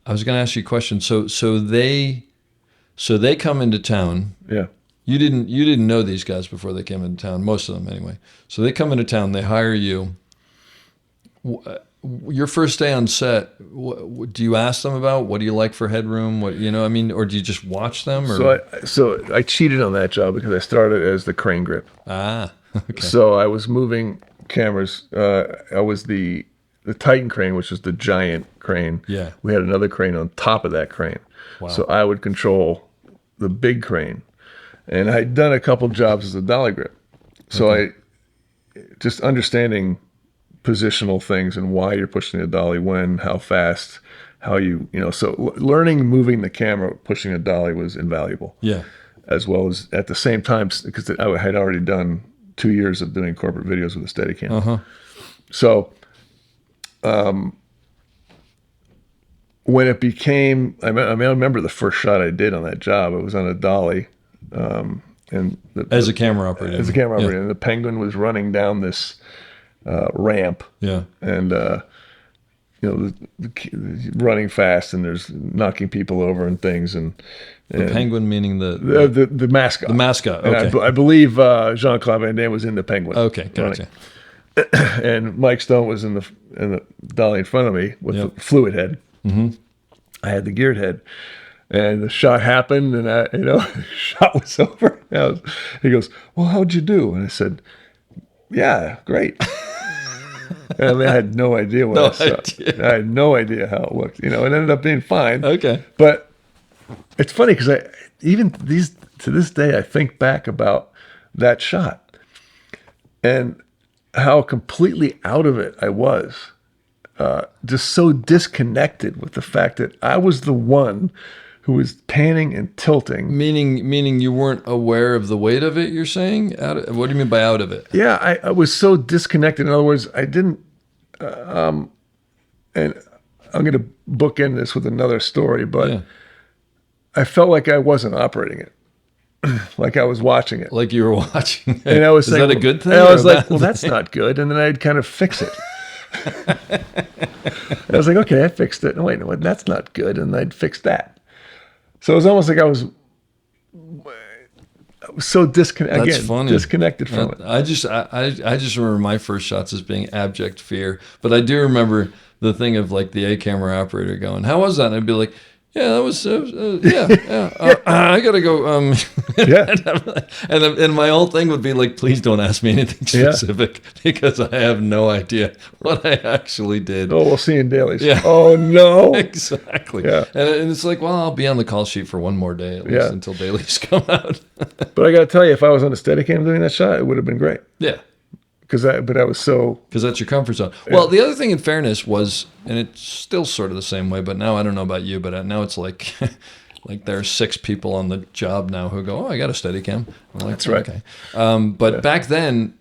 was going to ask you a question. So they come into town. Yeah. You didn't know these guys before they came into town. Most of them, anyway. So they come into town. They hire you. Your first day on set, do you ask them about what do you like for headroom? Or do you just watch them? Or? So I cheated on that job because I started as the crane grip. Okay. So I was moving cameras. I was the Titan crane, which is the giant crane. Yeah. We had another crane on top of that crane. Wow. So I would control the big crane, and I'd done a couple jobs as a dolly grip. So I just understanding positional things and why you're pushing the dolly, when, how fast, how so learning moving the camera, pushing a dolly was invaluable. Yeah. As well as at the same time, because I had already done 2 years of doing corporate videos with a Steadicam. So when it became, I remember the first shot I did on that job, it was on a dolly. As a camera operator. And the Penguin was running down this ramp. Yeah. And, running fast and there's knocking people over and things. And the penguin meaning the mascot. The mascot. And Okay. I believe Jean-Claude Van Damme was in the penguin. Okay, gotcha. And Mike Stone was in the dolly in front of me with the fluid head. Mm-hmm. I had the geared head. And the shot happened, and the shot was over. He goes, "Well, how'd you do?" And I said, "Yeah, great." I mean, I had no idea what I saw. I had no idea how it looked. It ended up being fine. Okay. But it's funny because to this day, I think back about that shot and how completely out of it I was. Just so disconnected with the fact that I was the one who was panning and tilting. Meaning you weren't aware of the weight of it, you're saying? What do you mean by out of it? Yeah, I was so disconnected. In other words, I didn't, and I'm going to bookend this with another story, but I felt like I wasn't operating it. Like I was watching it. Like you were watching it. And I was Is saying, that a good thing? And I was like, well, that's not good. And then I'd kind of fix it. I was like, okay, I fixed it. No, wait, no, that's not good. And I'd fix that. So it was almost like I was so disconnected from it. I just remember my first shots as being abject fear. But I do remember the thing of like the A camera operator going, "How was that?" And I'd be like, "Yeah, that was I gotta go." And my whole thing would be like, "Please don't ask me anything specific because I have no idea what I actually did." Oh, we'll see in dailies. Yeah. Oh no. Exactly. Yeah. And it's like, well, I'll be on the call sheet for one more day at least until dailies come out. But I got to tell you, if I was on a Steadicam doing that shot, it would have been great. Yeah. But I was so... Because that's your comfort zone. Yeah. Well, the other thing in fairness was, and it's still sort of the same way, but now I don't know about you, but now it's like like there are 6 people on the job now who go, "Oh, I got a Steadicam." I'm like, that's right. Okay. But back then,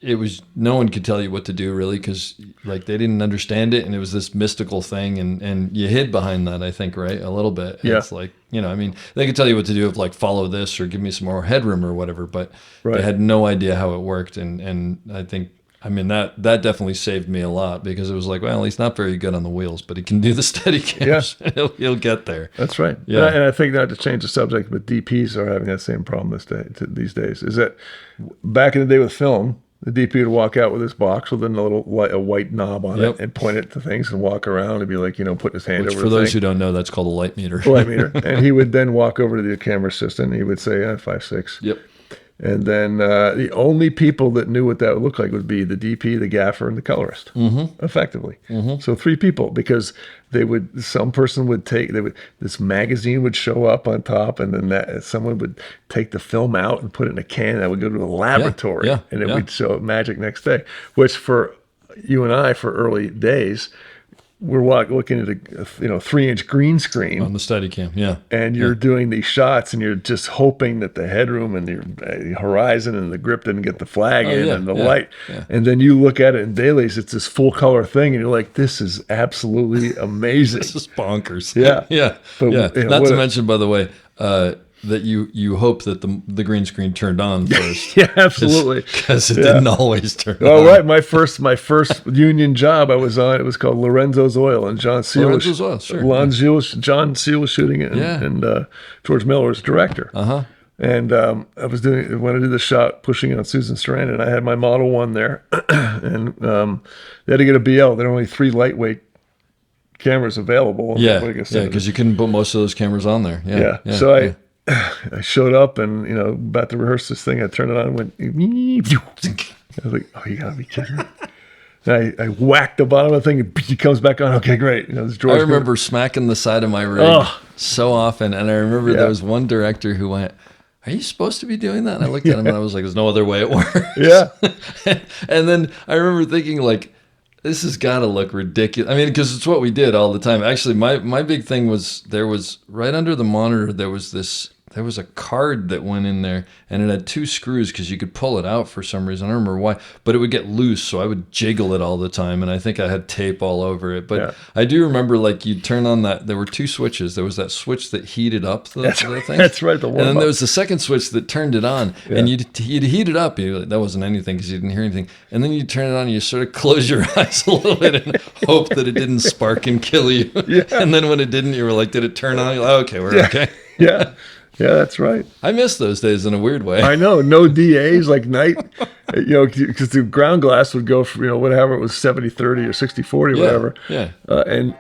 it was no one could tell you what to do really because like they didn't understand it and it was this mystical thing and you hid behind that, I think, right? A little bit. Yeah. It's like, I mean, they could tell you what to do of like follow this or give me some more headroom or whatever, but they had no idea how it worked. And I think, I mean, that definitely saved me a lot because it was like, well, he's not very good on the wheels, but he can do the Steadicams. Yeah. He'll get there. That's right. Yeah. And I think, not to change the subject, but DPs are having that same problem these days, is that back in the day with film, the DP would walk out with his box with a white knob on it and point it to things and walk around and be like, putting his hand over the thing. For those who don't know, that's called a light meter. Light meter. And he would then walk over to the camera assistant and he would say, 5.6. Yep. And then the only people that knew what that would look like would be the DP, the gaffer, and the colorist, effectively. Mm-hmm. So 3 people, because some person would this magazine would show up on top, and then someone would take the film out and put it in a can that would go to a laboratory, and it would show magic next day. Which for you and I, for early days, we're looking at a 3-inch green screen on the Steadicam, and you're doing these shots, and you're just hoping that the headroom and the horizon and the grip didn't get the flag and the light, and then you look at it in dailies, it's this full color thing, and you're like, this is absolutely amazing. This is bonkers. Yeah. But, not to mention, by the way, that you hope that the green screen turned on first. Yeah, absolutely. Because it didn't always turn on. Oh, right. My first union job I was on, it was called Lorenzo's Oil, and John Seal was shooting it, and George Miller was director. Uh-huh. And I was when I did the shot pushing on Susan Sarandon, and I had my Model 1 there, and they had to get a BL. There were only 3 lightweight cameras available. Because you couldn't put most of those cameras on there. So I showed up and, about to rehearse this thing. I turned it on and went, I was like, oh, you gotta be kidding me. And I whacked the bottom of the thing and he comes back on. Okay, great. I remember smacking the side of my rig so often. And I remember there was one director who went, "Are you supposed to be doing that?" And I looked at him and I was like, there's no other way it works. Yeah. And then I remember thinking like, this has got to look ridiculous. I mean, because it's what we did all the time. Actually, my big thing was there was right under the monitor, there was this there was a card that went in there, and it had 2 screws because you could pull it out for some reason. I don't remember why, but it would get loose, so I would jiggle it all the time, and I think I had tape all over it. But I do remember, like, you'd turn on that. There were 2 switches. There was that switch that heated up the thing. That's right. And then there was the second switch that turned it on, and you'd heat it up. That wasn't anything because you didn't hear anything. And then you turn it on, and you sort of close your eyes a little bit and hope that it didn't spark and kill you. And then when it didn't, you were like, did it turn on? You're like, okay, we're okay. Yeah, that's right. I miss those days in a weird way. I know. No DAs, like night, because the ground glass would go for, whatever it was, 70-30 or 60-40, whatever. Yeah. And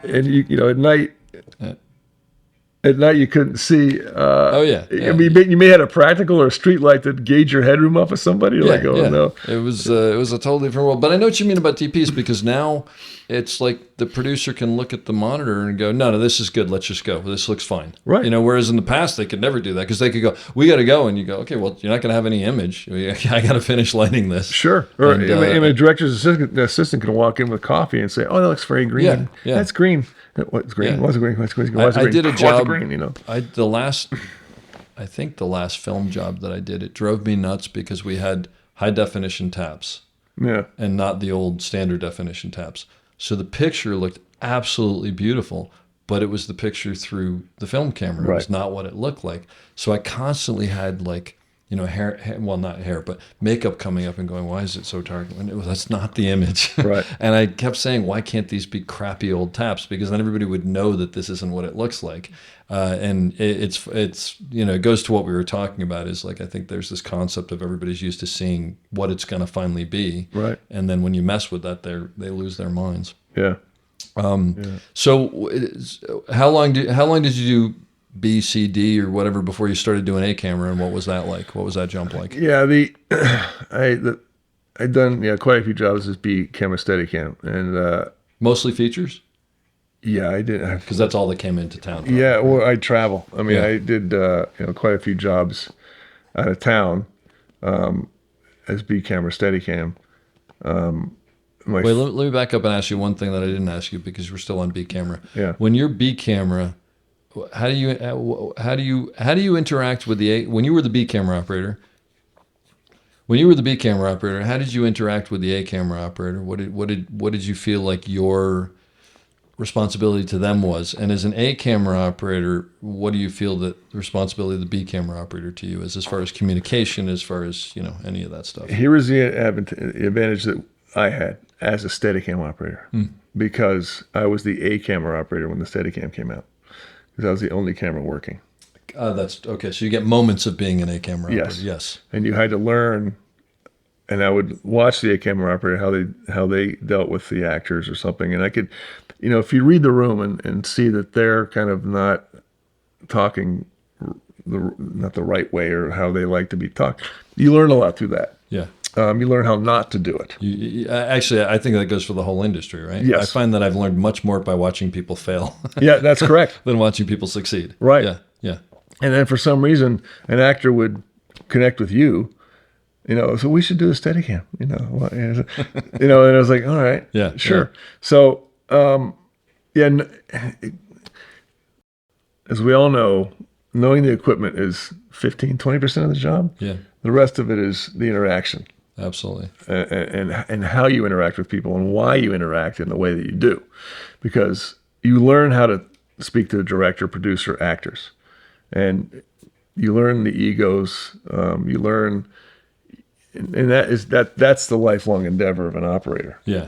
at night, you couldn't see. I mean, you may have a practical or a street light that gauge your headroom off of somebody. No. It was a totally different world. But I know what you mean about DPs, because now it's like the producer can look at the monitor and go, no, this is good. Let's just go. This looks fine. Right. Whereas in the past they could never do that, because they could go, we got to go, and you go, okay, well, you're not going to have any image. I got to finish lighting this. Sure. Or a director's assistant can walk in with coffee and say, oh, that looks very green. Yeah. That's green. What's green? Yeah. What's green? What's green? What's green? I did a job. Green, I think the last film job that I did, it drove me nuts because we had high definition taps. Yeah. And not the old standard definition taps. So the picture looked absolutely beautiful, but it was the picture through the film camera. Right. It was not what it looked like. So I constantly had, like, hair, well, not hair, but makeup coming up and going, why is it so dark? That's not the image. Right. And I kept saying, why can't these be crappy old taps? Because then everybody would know that this isn't what it looks like. And it's it goes to what we were talking about, is like, I think there's this concept of everybody's used to seeing what it's going to finally be. Right. And then when you mess with that, they lose their minds. Yeah. So how long did you do B, C, D, or whatever before you started doing A camera, and what was that like? What was that jump like? Yeah, I'd done quite a few jobs as B camera Steadicam, and mostly features. Yeah, I did, because that's all that came into town. Probably. Yeah, well, I travel. I mean, I did quite a few jobs out of town as B camera Steadicam. Wait, let me back up and ask you one thing that I didn't ask you, because we're still on B camera. Yeah. When you're B camera, how do you interact with the A? When you were the B camera operator, how did you interact with the A camera operator? What did you feel like your responsibility to them was? And as an A camera operator, what do you feel that the responsibility of the B camera operator to you is, as far as communication, as far as any of that stuff? Here was the advantage that I had as a Steadicam operator, because I was the A camera operator when the Steadicam came out. Because I was the only camera working. That's okay. So you get moments of being an A camera operator. Yes. And you had to learn, and I would watch the A camera operator, how they dealt with the actors or something. And I could, if you read the room and see that they're kind of not talking not the right way, or how they like to be talked, you learn a lot through that. Yeah. You learn how not to do it. Actually, I think that goes for the whole industry, right? Yes. I find that I've learned much more by watching people fail. Yeah, that's correct. than watching people succeed. Right. Yeah. And then for some reason, an actor would connect with you, so we should do a Steadicam, and I was like, all right, yeah, sure. Yeah. So, as we all know, knowing the equipment is 15-20% of the job. Yeah. The rest of it is the interaction. Absolutely. And how you interact with people, and why you interact in the way that you do. Because you learn how to speak to the director, producer, actors. And you learn the egos. You learn, and that's the lifelong endeavor of an operator. Yeah.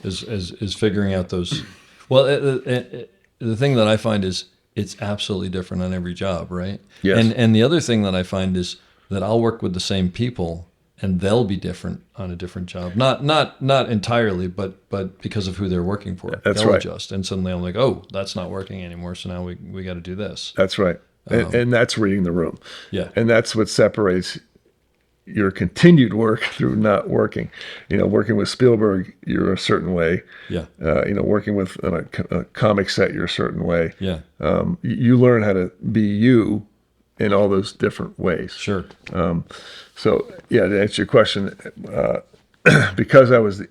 Is figuring out those. Well, the thing that I find is it's absolutely different on every job, right? Yes. And the other thing that I find is that I'll work with the same people, and they'll be different on a different job. Not entirely, but because of who they're working for. That's they'll right. adjust, and suddenly I'm like, oh, that's not working anymore. So now we got to do this. That's right. And that's reading the room. Yeah. And that's what separates your continued work through not working. Working with Spielberg, you're a certain way. Yeah. Working with a comic set, you're a certain way. Yeah. You learn how to be you in all those different ways. Sure. So to answer your question, because I was the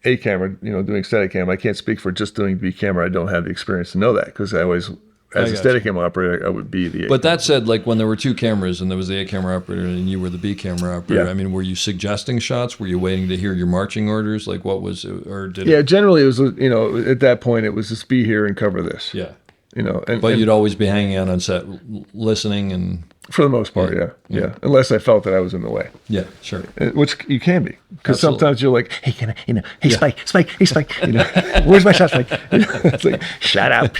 A camera, doing Steadicam, I can't speak for just doing B camera. I don't have the experience to know that, because I always as a Steadicam operator, I would be the A. But that said, like when there were two cameras and there was the A camera operator and you were the B camera operator, Yeah. I mean, were you suggesting shots? Were you waiting to hear your marching orders? Like what was it, or did Yeah, generally it was, at that point it was just be here and cover this. Yeah. And You'd always be hanging out on set listening and... For the most part, yeah. Unless I felt that I was in the way. Yeah, sure. Which you can be. Because Absolutely. sometimes you're like, hey, hey, Spike, hey, Spike, where's my shot, Spike? It's like, shut up.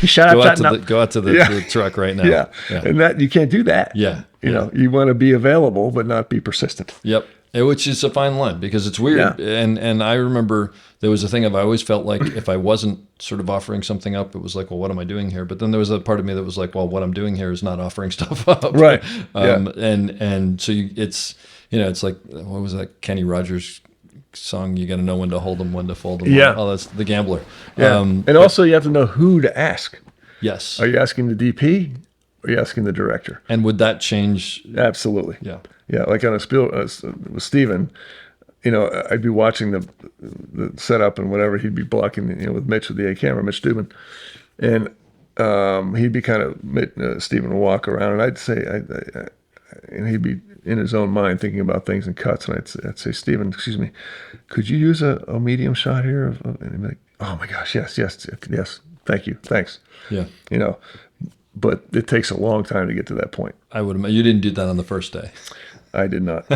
Go out to the truck right now. Yeah. And that you can't do that. Yeah. You want to be available, but not be persistent. Yep. Which is a fine line because it's weird. Yeah. And I remember there was a thing of I always felt like if I wasn't sort of offering something up, it was like, well, what am I doing here? But then there was a part of me that was like, well, what I'm doing here is not offering stuff up. Right. And so it's like, what was that Kenny Rogers song? You got to know when to hold them, when to fold them. Yeah. Oh, that's The Gambler. Yeah. And also you have to know who to ask. Yes. Are you asking the DP? Or are you asking the director? And would that change? Absolutely. Yeah. Yeah, like on with Steven, I'd be watching the setup and whatever. He'd be blocking, with Mitch with the A camera, Mitch Dubin, and he'd be kind of Steven would walk around, and I'd say, and he'd be in his own mind thinking about things and cuts, and I'd say, Steven, excuse me, could you use a medium shot here? And he'd be like, oh my gosh, yes, thank you, thanks. Yeah. But it takes a long time to get to that point. I would imagine you didn't do that on the first day. I did not.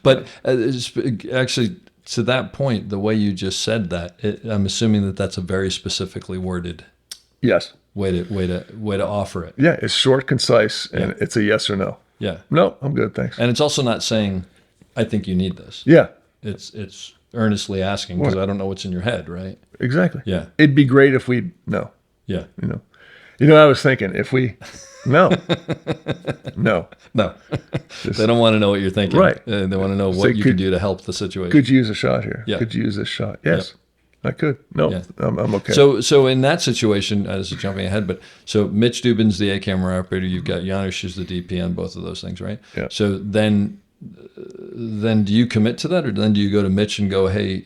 But actually, to that point, the way you just said that, I'm assuming that that's a very specifically worded Yes. way to offer it. Yeah, it's short, concise, and it's a yes or no. Yeah. No, I'm good, thanks. And it's also not saying, I think you need this. Yeah, It's earnestly asking because I don't know what's in your head, right? exactly. Yeah. It'd be great if we no. Yeah. I was thinking if we no. No. They don't want to know what you're thinking. Right. They want to know what you can do to help the situation. Could you use a shot here? Yeah. Could you use this shot? Yes. I could. No, Yeah. I'm okay. So in that situation, this is jumping ahead, but so Mitch Dubin's the A camera operator. You've got Janusz who's the DP on both of those things, right? Yeah. So then do you commit to that, or then do you go to Mitch and go, hey,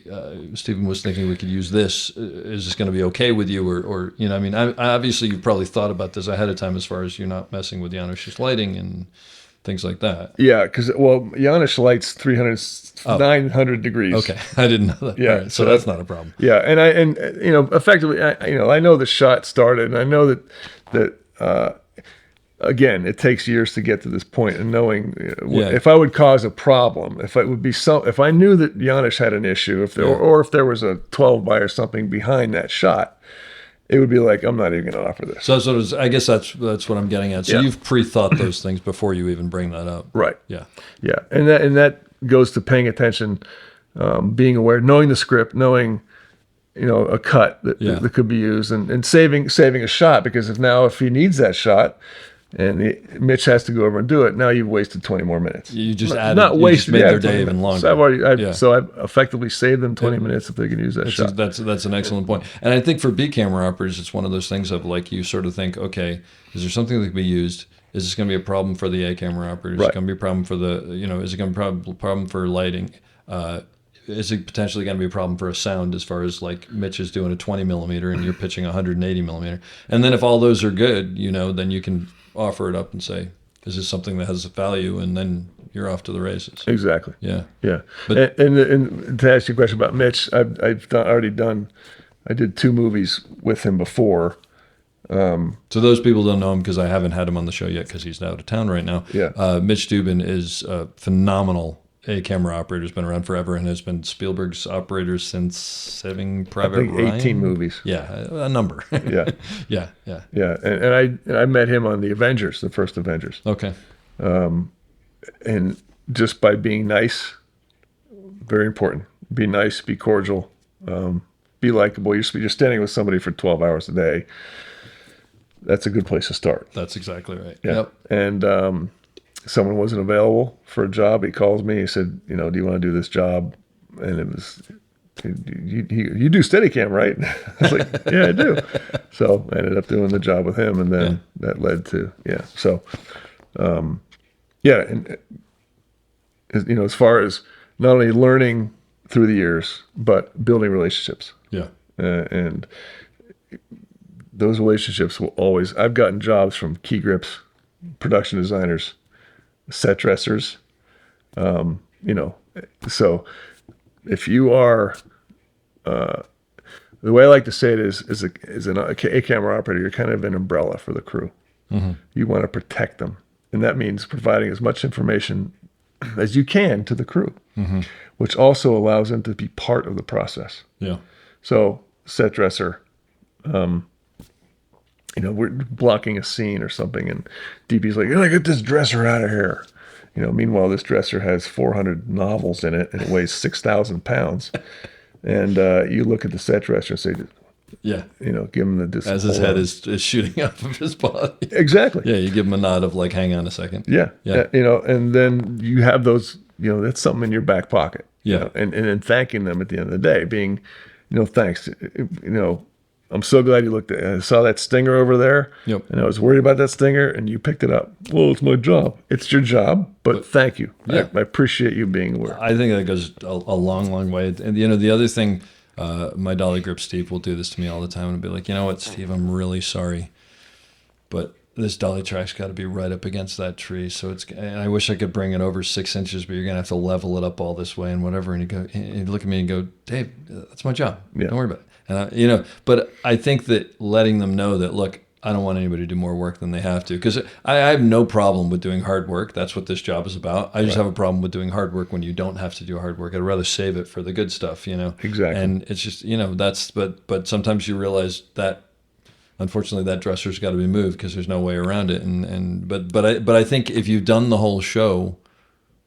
Steven was thinking we could use this. Is this going to be okay with you? Or I mean, obviously you've probably thought about this ahead of time as far as you're not messing with Janusz's lighting and things like that. Yeah, because Janusz lights 900 degrees. Okay, I didn't know that. Yeah, All right, so that's not a problem. Yeah, and effectively, I know the shot started, and I know that again, it takes years to get to this point, and knowing if I would cause a problem, if I knew that Janusz had an issue, or if there was a 12 by or something behind that shot, it would be like, I'm not even going to offer this. So I guess that's what I'm getting at. So you've pre-thought those things before you even bring that up. Right. Yeah. Yeah, and that goes to paying attention, being aware, knowing the script, knowing a cut that could be used, and saving a shot, because if he needs that shot, and Mitch has to go over and do it, now you've wasted 20 more minutes. You just made their day even longer. So I've effectively saved them 20 minutes if they can use that shot. That's an excellent point. And I think for B camera operators, it's one of those things of like you sort of think, okay, is there something that can be used? Is this going to be a problem for the A camera operator? Is it going to be a problem for is it going to be a problem for lighting? Is it potentially going to be a problem for a sound, as far as like Mitch is doing a 20 millimeter and you're pitching 180 millimeter? And then if all those are good, then you can offer it up and say, is this something that has value? And then you're off to the races. Exactly. Yeah. Yeah. But, and to ask you a question about Mitch, I did 2 movies with him before. So those people don't know him because I haven't had him on the show yet because he's out of town right now. Yeah. Mitch Dubin is a phenomenal A camera operator. Has been around forever and has been Spielberg's operator since Saving Private Ryan. 18 movies. Yeah, a number. Yeah. Yeah. Yeah. And I met him on the Avengers, the first Avengers. Okay. And just by being nice, very important. Be nice, be cordial, be likable. You're standing with somebody for 12 hours a day. That's a good place to start. That's exactly right. Yeah. Yep. And someone wasn't available for a job. He calls me. He said, do you want to do this job? And it was, you do Steadicam, right? I was like, yeah, I do. So I ended up doing the job with him, and then that led to, So, and as far as not only learning through the years, but building relationships. Yeah. And those relationships will always. I've gotten jobs from key grips, production designers, set dressers. So if you are, the way I like to say it is a camera operator, you're kind of an umbrella for the crew. Mm-hmm. You want to protect them. And that means providing as much information as you can to the crew, mm-hmm. which also allows them to be part of the process. Yeah. So set dresser, we're blocking a scene or something, and DP's like, "Get this dresser out of here." Meanwhile, this dresser has 400 novels in it, and it weighs 6,000 pounds. And you look at the set dresser and say, "Yeah, give him the discipline." As his head is shooting off of his body. Exactly. Yeah, you give him a nod of like, "Hang on a second." Yeah. And then you have those. That's something in your back pocket. Yeah. And then thanking them at the end of the day, being, thanks. I'm so glad you looked at it. I saw that stinger over there, and I was worried about that stinger, and you picked it up. Well, it's my job. It's your job, but thank you. Yeah. I appreciate you being aware. I think that goes a long, long way. And, the other thing, my dolly grip Steve will do this to me all the time and be like, "You know what, Steve, I'm really sorry, but this dolly track's got to be right up against that tree. And I wish I could bring it over 6 inches, but you're going to have to level it up all this way and whatever." And you look at me and go, "Dave, that's my job. Yeah. Don't worry about it." And but I think that letting them know that, look, I don't want anybody to do more work than they have to, because I have no problem with doing hard work. That's what this job is about. I just have a problem with doing hard work when you don't have to do hard work. I'd rather save it for the good stuff, Exactly. And it's just, but sometimes you realize that, unfortunately, that dresser's got to be moved because there's no way around it. But I think if you've done the whole show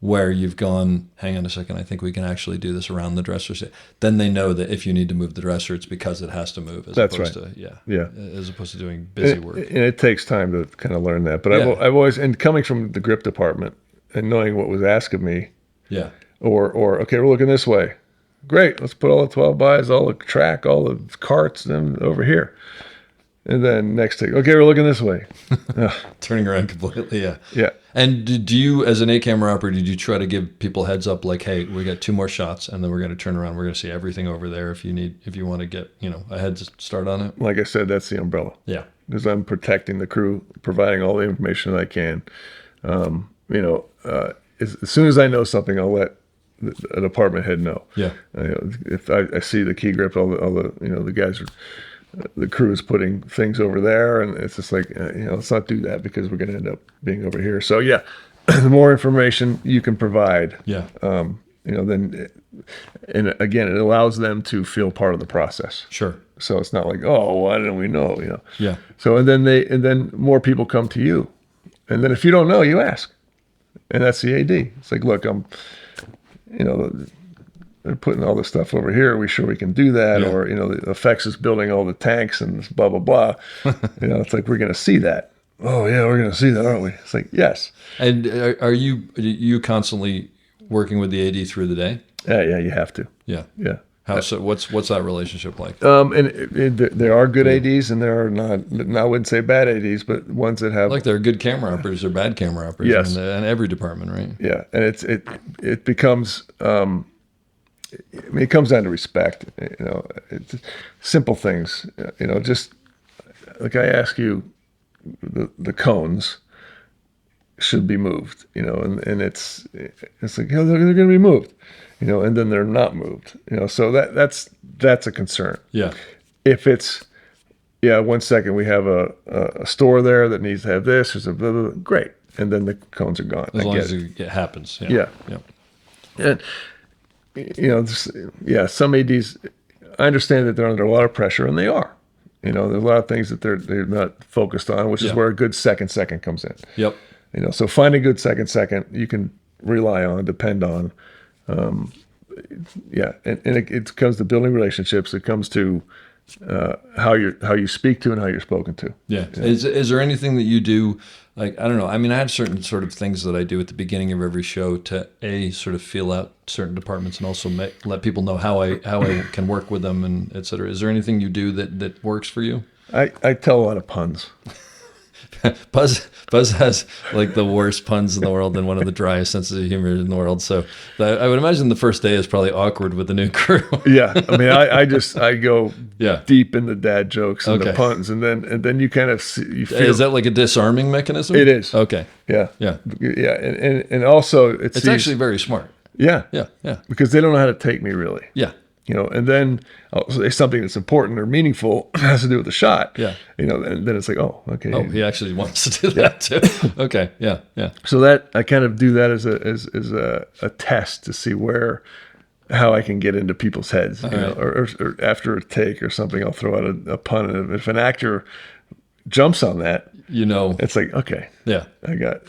where you've gone, "Hang on a second, I think we can actually do this around the dresser," then they know that if you need to move the dresser, it's because it has to move, as opposed to doing busy work. And it takes time to kind of learn that. But I've always, and coming from the grip department and knowing what was asked of me, or okay, we're looking this way. Great, let's put all the 12 bys, all the track, all the carts, then over here. And then next thing, okay, we're looking this way. Turning around completely, yeah. Yeah. And do you, as an A-camera operator, did you try to give people heads up like, "Hey, we got 2 more shots, and then we're going to turn around. We're going to see everything over there if you want to get, a head start on it"? Like I said, that's the umbrella. Yeah. Because I'm protecting the crew, providing all the information that I can. As soon as I know something, I'll let a department head know. Yeah. If I see the key grip, all the guys are, the crew is putting things over there, and it's just like, let's not do that because we're going to end up being over here. So yeah, the more information you can provide, then, and again, it allows them to feel part of the process. Sure. So it's not like, "Oh, why didn't we know?" Yeah. So and then more people come to you, and then if you don't know, you ask, and that's the AD. It's like, "Look, they're putting all this stuff over here. Are we sure we can do that?" Or, the effects is building all the tanks and blah, blah, blah. It's like, "We're going to see that." "Oh, yeah, we're going to see that, aren't we?" It's like, yes. And are you constantly working with the AD through the day? Yeah, you have to. Yeah. Yeah. So what's that relationship like? There are good ADs and there are not, I wouldn't say bad ADs, but ones that have, like, there are good camera operators or bad camera operators. Yes. in every department, right? Yeah. And it becomes, it comes down to respect. It's simple things. Just like I ask you, the cones should be moved. And it's like, they're going to be moved. And then they're not moved. So that's a concern. Yeah. If it's, 1 second we have a store there that needs to have this, or blah, blah, blah, great, and then the cones are gone. As long as it happens. Yeah. And some ADs, I understand that they're under a lot of pressure, and they are. There's a lot of things that they're not focused on, which is where a good second comes in. Yep. So finding a good second you can rely on, depend on. And it comes to building relationships. It comes to how you speak to and how you're spoken to. Yeah. Is there anything that you do? Like, I don't know. I mean, I have certain sort of things that I do at the beginning of every show to sort of feel out certain departments and also let people know how I can work with them, and et cetera. Is there anything you do that works for you? I tell a lot of puns. Buzz has like the worst puns in the world and one of the driest senses of humor in the world. So I would imagine the first day is probably awkward with the new crew. Yeah. I mean, I go Yeah. deep in the dad jokes and the Okay. puns, and then you kind of you feel Is that like a disarming mechanism? it is. Okay. Yeah. Yeah. Yeah. And also It's actually very smart. yeah. Yeah. Yeah. Because they don't know how to take me really. Yeah. And then I'll say something that's important or meaningful has to do with the shot. Yeah. And then it's like, oh, okay. Oh, he actually wants to do that too. Okay. Yeah. Yeah. So that I kind of do that as a test to see how I can get into people's heads, right. or after a take or something, I'll throw out a pun, and if an actor jumps on that, it's like, okay, Yeah. I got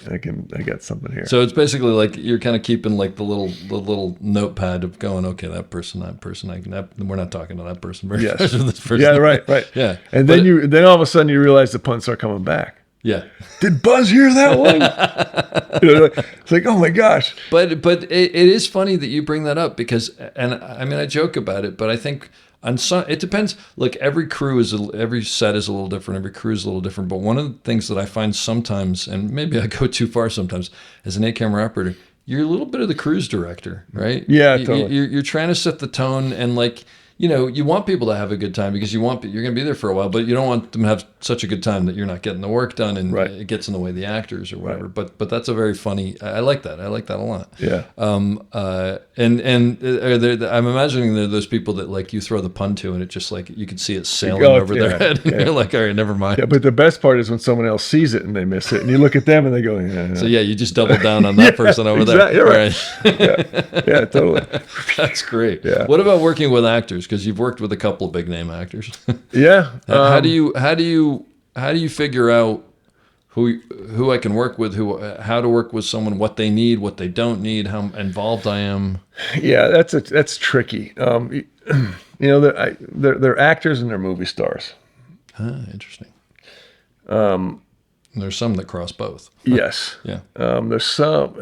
something here. So it's basically like you're kind of keeping like the little notepad of going, okay, that person, we're not talking to that person. We're Yes. talking to this person. Yeah, right. Yeah. And But then all of a sudden you realize the puns start coming back. yeah. Did Buzz hear that one? It's like, oh my gosh. But it is funny that you bring that up because, and I mean, I joke about it, but I think on some, it depends. Look, every set is a little different. Every crew is a little different. But one of the things that I find sometimes, and maybe I go too far sometimes, as an 8-camera operator, you're a little bit of the cruise director, right? Yeah, totally. You're trying to set the tone, and like, you want people to have a good time because you're going to be there for a while, but you don't want them to have such a good time that you're not getting the work done and Right. it gets in the way of the actors or whatever. Right. But that's a very funny. I like that. I like that a lot. Yeah. I'm imagining there are those people that like you throw the pun to and it just like you can see it sailing Oh, over their yeah, head. And yeah. you're like, all right, never mind. Yeah, but the best part is when someone else sees it and they miss it, and you look at them and they go, yeah. So yeah, you just double down on that person over exactly, there. you're right. Yeah, totally. That's great. Yeah. What about working with actors? Because you've worked with a couple of big name actors. Yeah. How do you figure out who I can work with, how to work with someone, what they need, what they don't need, how involved I am? Yeah, that's tricky. They're actors and they're movie stars. Interesting. There's some that cross both. Yes. Yeah. There's some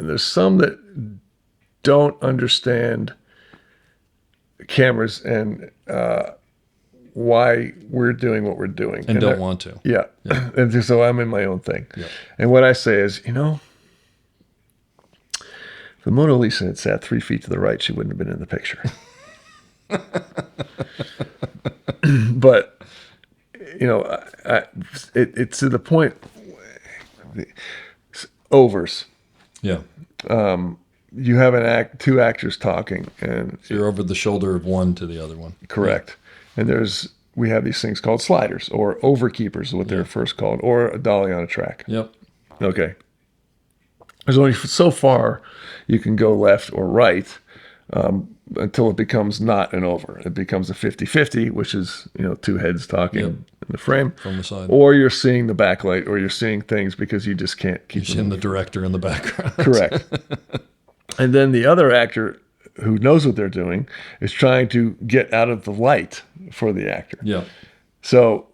that don't understand cameras and why we're doing what we're doing, And don't want to. Yeah. And so I'm in my own thing. Yeah. And what I say is, if the Mona Lisa had sat 3 feet to the right, she wouldn't have been in the picture. But it's to the point. Overs. Yeah. You have two actors talking, and So you're over the shoulder of one to the other one. correct. And we have these things called sliders or overkeepers, is what they're first called, or a dolly on a track. Yep. Okay. There's only so far you can go left or right until it becomes not an over. It becomes a 50-50, which is, two heads talking in the frame. From the side. Or you're seeing the backlight, or you're seeing things because you just can't keep You're seeing the director in the background. Correct. And then the other actor who knows what they're doing is trying to get out of the light for the actor. Yeah. So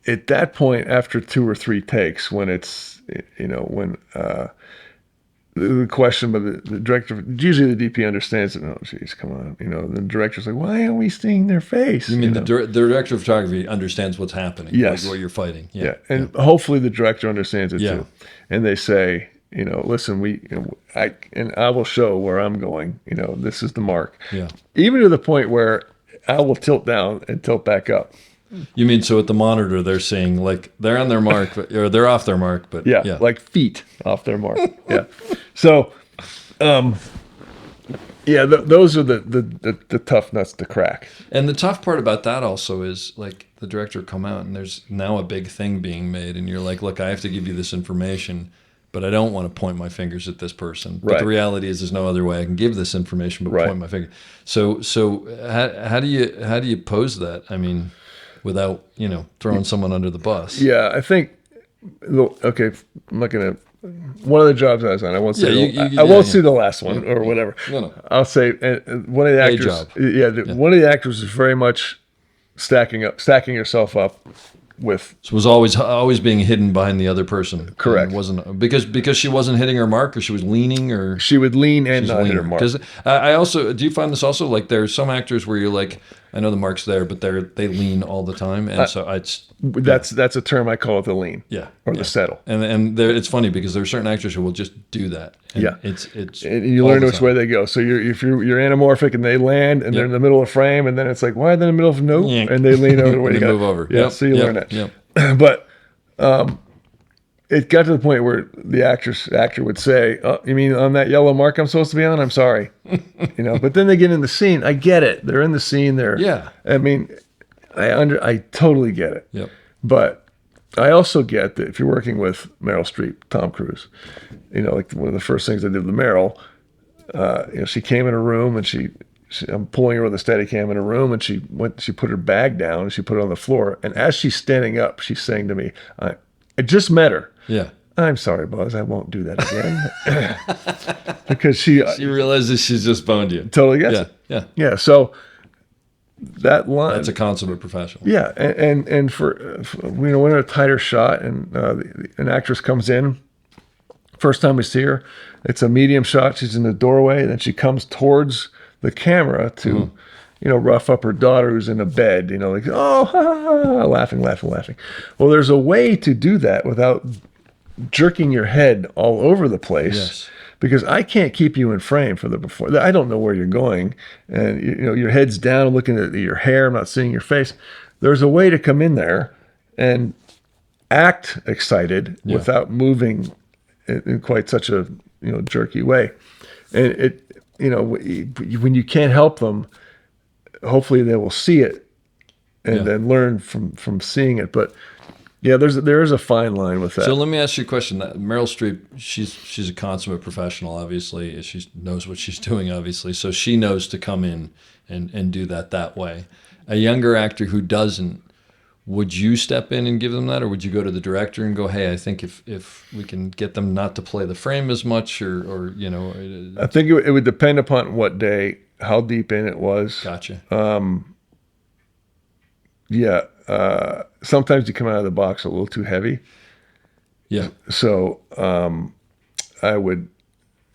at that point, after 2 or 3 takes, when it's, when the question, but the director, usually the DP understands it. Oh, geez, come on. The director's like, why aren't we seeing their face? You mean the director of photography understands what's happening, Yes. like what you're fighting. Yeah. And hopefully the director understands it Yeah. too. And they say, listen, I will show where I'm going. This is the mark. Yeah. Even to the point where I will tilt down and tilt back up. You mean so at the monitor they're seeing like they're on their mark, or they're off their mark, but Yeah. Like feet off their mark. Yeah. So, those are the tough nuts to crack. And the tough part about that also is like the director come out and there's now a big thing being made and you're like, look, I have to give you this information, but I don't want to point my fingers at this person. But Right. the reality is there's no other way I can give this information but Right. point my finger. So how do you pose that? I mean, without, throwing someone under the bus. Yeah, I think. Okay, I'm not gonna. One of the jobs I was on, I won't say. I won't see the last one or whatever. No. I'll say one of the actors. job. One of the actors is very much stacking yourself up with. So it was always being hidden behind the other person. Correct. And wasn't because she wasn't hitting her mark, or she was leaning, or She would lean and not hit her mark. Because I also do you find this also like there's some actors where you're like, I know the mark's there, but they lean all the time, and so that's a term I call it, the lean, or the settle. And it's funny because there are certain actors who will just do that. And it's and you learn which way they go. So if you're anamorphic and they land and they're in the middle of the frame, and then it's like, why are they in the middle of no? And they lean over the way they move over. So you learn that. But it got to the point where the actor would say, "Oh, you mean on that yellow mark I'm supposed to be on? I'm sorry." But then they get in the scene. I get it. They're in the scene. I mean, I totally get it. Yep. But I also get that if you're working with Meryl Streep, Tom Cruise, like one of the first things I did with Meryl, she came in a room and I'm pulling her with a Steadicam in a room, and she put her bag down and she put it on the floor. And as she's standing up, she's saying to me, I just met her. Yeah. I'm sorry, Buzz. I won't do that again. Because she realizes she's just boned you. Totally gets it. Yeah. So that line. That's a consummate professional. Yeah. And for we're in a tighter shot, and an actress comes in. First time we see her, it's a medium shot. She's in the doorway, and then she comes towards the camera to, rough up her daughter who's in a bed, like, oh, ha, ha, ha, laughing. Well, there's a way to do that without jerking your head all over the place, because I can't keep you in frame for the before. I don't know where you're going, and your head's down, looking at your hair. I'm not seeing your face. There's a way to come in there and act excited without moving in quite such a jerky way, and when you can't help them, hopefully they will see it and then learn from seeing it. But there is a fine line with that. So let me ask you a question. Meryl Streep, she's a consummate professional, obviously. She knows what she's doing, obviously. So she knows to come in and do that way. A younger actor who doesn't, would you step in and give them that, or would you go to the director and go, hey, I think if we can get them not to play the frame as much, or I think it would depend upon what day, how deep in it was. Gotcha. Sometimes you come out of the box a little too heavy. Yeah. So I would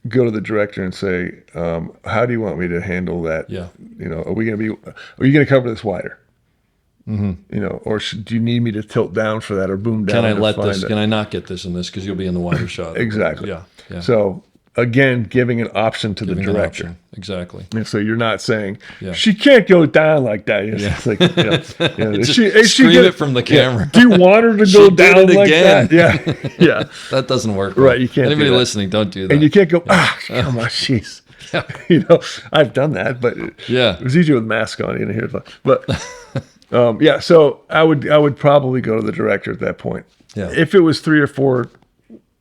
go to the director and say, how do you want me to handle that? Yeah. Are you going to cover this wider? Mm-hmm. Or do you need me to tilt down for that, or boom down? Can I not get this in this, because you'll be in the wider shot? Exactly. Yeah. So again, giving an option to the director. Exactly. And so you're not saying she can't go down like that. It's like, scream it from the camera. Do you want her to go down like that? Yeah. That doesn't work. Right. You can't. Anybody listening, don't do that. And you can't go, come on, jeez. I've done that, but it was easier with mask on. But so I would probably go to the director at that point. Yeah. If it was 3 or 4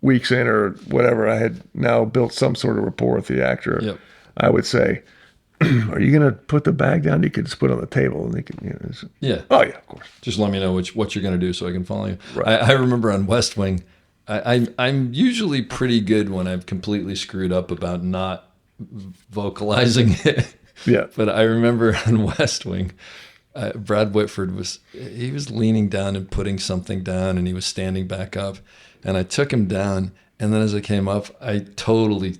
weeks in or whatever, I had now built some sort of rapport with the actor. Yep. I would say, are you going to put the bag down? You could just put it on the table, and they could, Oh yeah, of course. Just let me know what you're going to do so I can follow you. Right. I remember on West Wing, I'm usually pretty good when I've completely screwed up about not vocalizing it. Yeah. But I remember on West Wing, Brad Whitford was leaning down and putting something down, and he was standing back up, and I took him down, and then as I came up, I totally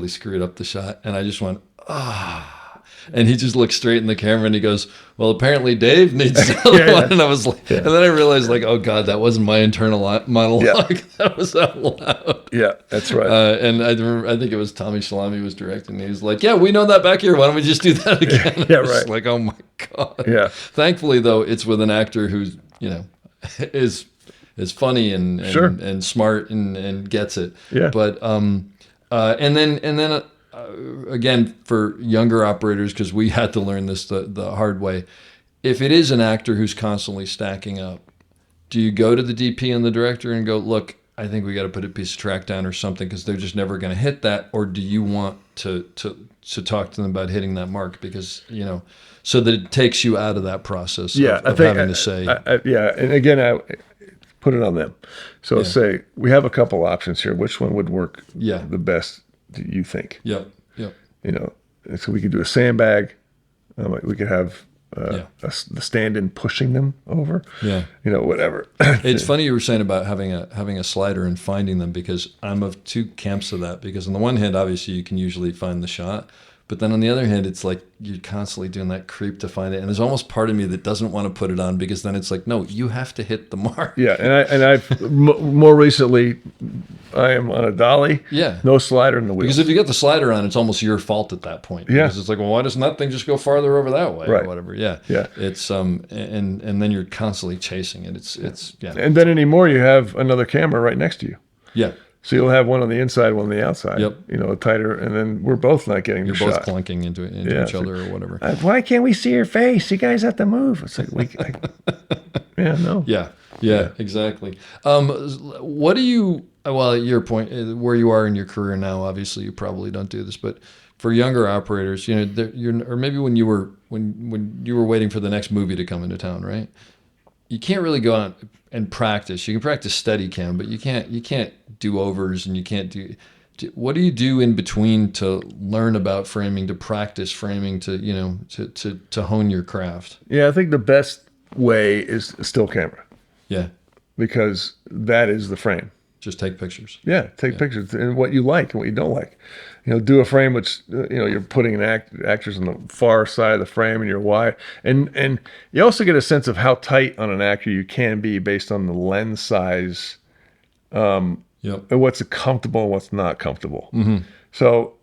screwed up the shot, and I just went, and he just looked straight in the camera, and he goes, well, apparently Dave needs another one. And I was like, and then I realized, like, oh God, that wasn't my internal monologue. That was out loud. Yeah, that's right. And I think it was Tommy Shalami was directing. He was like, yeah, we know that back here. Why don't we just do that again? Yeah, right. Like, oh my God. Yeah. Thankfully, though, it's with an actor who's, is funny and smart and gets it. Yeah. But and then again, for younger operators, because we had to learn this the hard way, if it is an actor who's constantly stacking up, do you go to the DP and the director and go, look, I think we got to put a piece of track down or something, because they're just never going to hit that? Or do you want to talk to them about hitting that mark, because so that it takes you out of that process of having to say and again, I put it on them. So say we have a couple options here. Which one would work the best, do you think? Yep. So we could do a sandbag. We could have the stand-in pushing them over. Yeah. Whatever. It's funny you were saying about having a slider and finding them, because I'm of two camps of that. Because on the one hand, obviously you can usually find the shot, But then on the other hand, it's like you're constantly doing that creep to find it. And there's almost part of me that doesn't want to put it on because then it's like, no, you have to hit the mark. Yeah, and I've more recently, I am on a dolly. Yeah. No slider in the wheel. Because if you get the slider on, it's almost your fault at that point. Yeah. Because it's like, well, why doesn't that thing just go farther over that way Right. or whatever? Yeah. Yeah. It's and then you're constantly chasing it. It's yeah. And then anymore, you have another camera right next to you. Yeah. So you'll have one on the inside, one on the outside. Yep. You know, tighter, and then we're both not getting You're the both shot. clunking into Yeah, each other or whatever. Why can't we see your face? You guys have to move. It's like, yeah, no. Yeah, exactly. What do you? Well, at your point, where you are in your career now, obviously you probably don't do this, but for younger operators, you know, or maybe when you were waiting for the next movie to come into town, right? You can't really go out and practice. You can practice Steadicam, but you can't do overs, and you can't do. What do you do in between to learn about framing, to practice framing, to to hone your craft? Yeah, I think the best way is a still camera Yeah, because that is the frame. just take pictures. Yeah, take pictures and what you like and what you don't like. You know, do a frame which you're putting actors on the far side of the frame and you're wide, and you also get a sense of how tight on an actor you can be based on the lens size, and what's comfortable and what's not comfortable. Mm-hmm. So,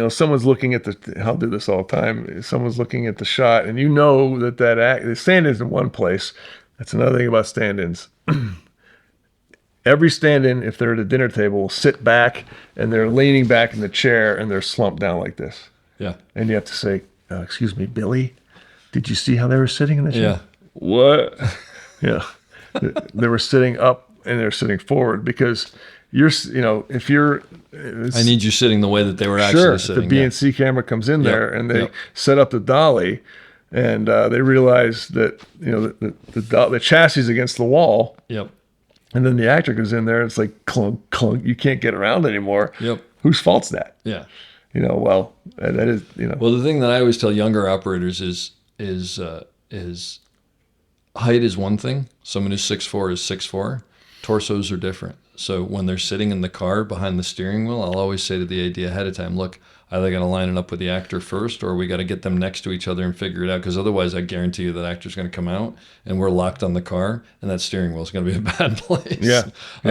someone's looking at I'll do this all the time. Someone's looking at the shot, and that the stand-in's in one place. That's another thing about stand-ins. Every stand-in, if they're at a dinner table, will sit back and they're leaning back in the chair and they're slumped down like this. Yeah. And you have to say, "Excuse me, Billy, did you see how they were sitting in the chair?" Yeah. What? Yeah. They were sitting up and they're sitting forward because if you're... I need you sitting the way that they were actually sitting. The BNC camera comes in there and they set up the dolly and they realize that, the chassis is against the wall. Yep. And then the actor goes in there and it's like clunk, clunk. You can't get around anymore. Yep. Whose fault's that? Yeah. Well, that is, Well, the thing that I always tell younger operators is height is one thing. Someone who's 6'4" is 6'4". Torsos are different. So when they're sitting in the car behind the steering wheel, I'll always say to the AD ahead of time, look, are they going to line it up with the actor first, or we got to get them next to each other and figure it out? Because otherwise, I guarantee you that actor's going to come out and we're locked on the car, and that steering wheel is going to be a bad place. Yeah.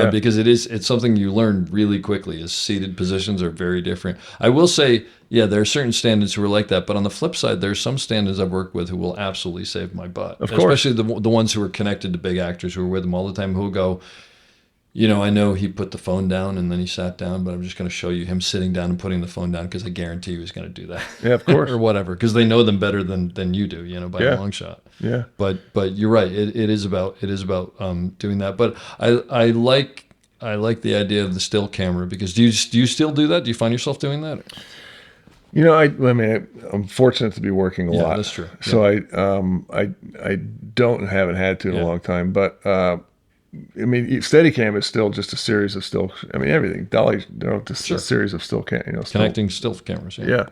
Because it's something you learn really quickly. Is seated positions are very different. I will say, there are certain stand-ins who are like that, but on the flip side, there's some stand-ins I've worked with who will absolutely save my butt. Of course. Especially the ones who are connected to big actors who are with them all the time, who will go, I know he put the phone down and then he sat down, but I'm just going to show you him sitting down and putting the phone down because I guarantee he was going to do that. Yeah, of course. Or whatever, because they know them better than you do, by a long shot. Yeah. But you're right. It is about doing that. But I like the idea of the still camera because do you still do that? Do you find yourself doing that? I'm fortunate to be working a lot. That's true. So I haven't had to in a long time, but Steadicam is still just a series of still. Everything. Dolly, just a series of still connecting still cameras. Yeah.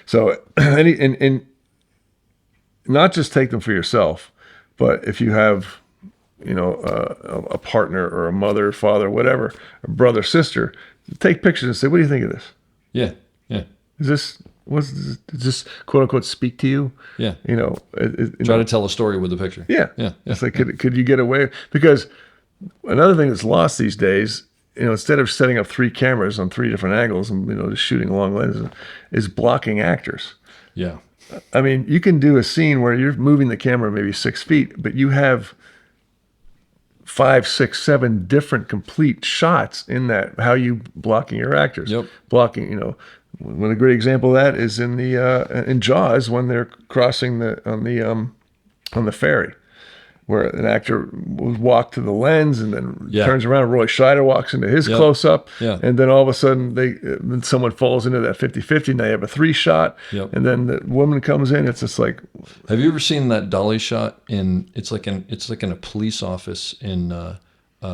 So and not just take them for yourself, but if you have, a partner or a mother, father, whatever, a brother, sister, take pictures and say, "What do you think of this?" Yeah. Yeah. Does this quote unquote speak to you? Yeah. Try to tell a story with the picture. Yeah. Yeah. It's like, could you get away? Because another thing that's lost these days, instead of setting up 3 cameras on 3 different angles and, just shooting long lenses, is blocking actors. Yeah. You can do a scene where you're moving the camera maybe 6 feet, but you have 5, 6, 7 different complete shots in that. How you blocking your actors? Yep. Blocking, one of the great example of that is in in Jaws when they're crossing on the ferry, where an actor will walk to the lens and then turns around. Roy Scheider walks into his close-up, and then all of a sudden then someone falls into that 50-50. Now you have a 3 shot, and then the woman comes in. It's just like, have you ever seen that dolly shot it's like in a police office in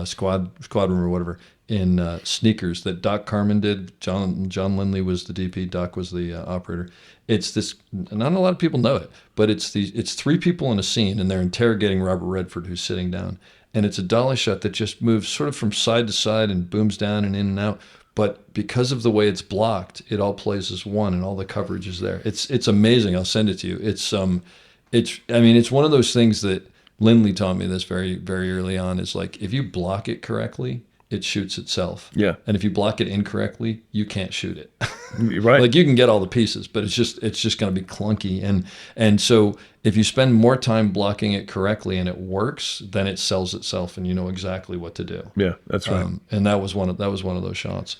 Squadron or whatever in Sneakers that Doc Carmen did. John Lindley was the DP. Doc was the operator. It's this. Not a lot of people know it, but it's 3 people in a scene, and they're interrogating Robert Redford, who's sitting down, and it's a dolly shot that just moves sort of from side to side and booms down and in and out. but because of the way it's blocked, it all plays as one, and all the coverage is there. It's amazing. I'll send it to you. It's one of those things that Lindley taught me this very, very early on, is like, if you block it correctly, it shoots itself. Yeah. And if you block it incorrectly, you can't shoot it. Right. Like, you can get all the pieces, but it's just going to be clunky. And so if you spend more time blocking it correctly and it works, then it sells itself, and you know exactly what to do. Yeah, that's right. And that was one of those shots.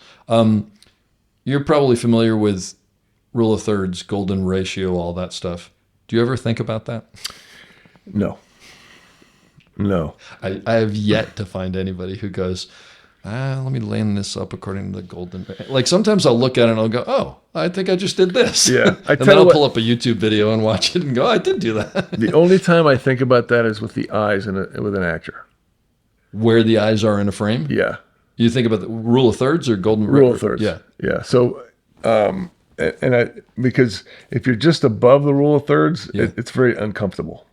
You're probably familiar with rule of thirds, golden ratio, all that stuff. Do you ever think about that? No. I have yet to find anybody who goes, let me land this up according to the golden. Like, sometimes I'll look at it and I'll go, oh, I think I just did this. Yeah. And then I'll pull up a YouTube video and watch it and go, I did do that. The only time I think about that is with the eyes with an actor. Where the eyes are in a frame? Yeah. You think about the rule of thirds or golden? Rule of thirds. Yeah. Yeah. So, because if you're just above the rule of thirds, it's very uncomfortable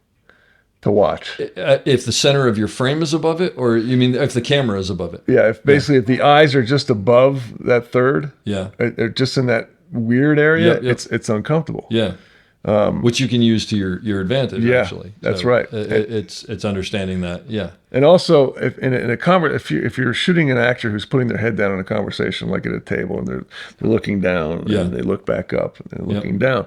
to watch. If the center of your frame is above it, or you mean if the camera is above it? Yeah, if the eyes are just above that third, they're just in that weird area, it's uncomfortable. Yeah. Which you can use to your advantage, actually. That's right. It's understanding that, yeah. And also, if you're shooting an actor who's putting their head down in a conversation, like at a table, and they're looking down, and they look back up, and they're looking down,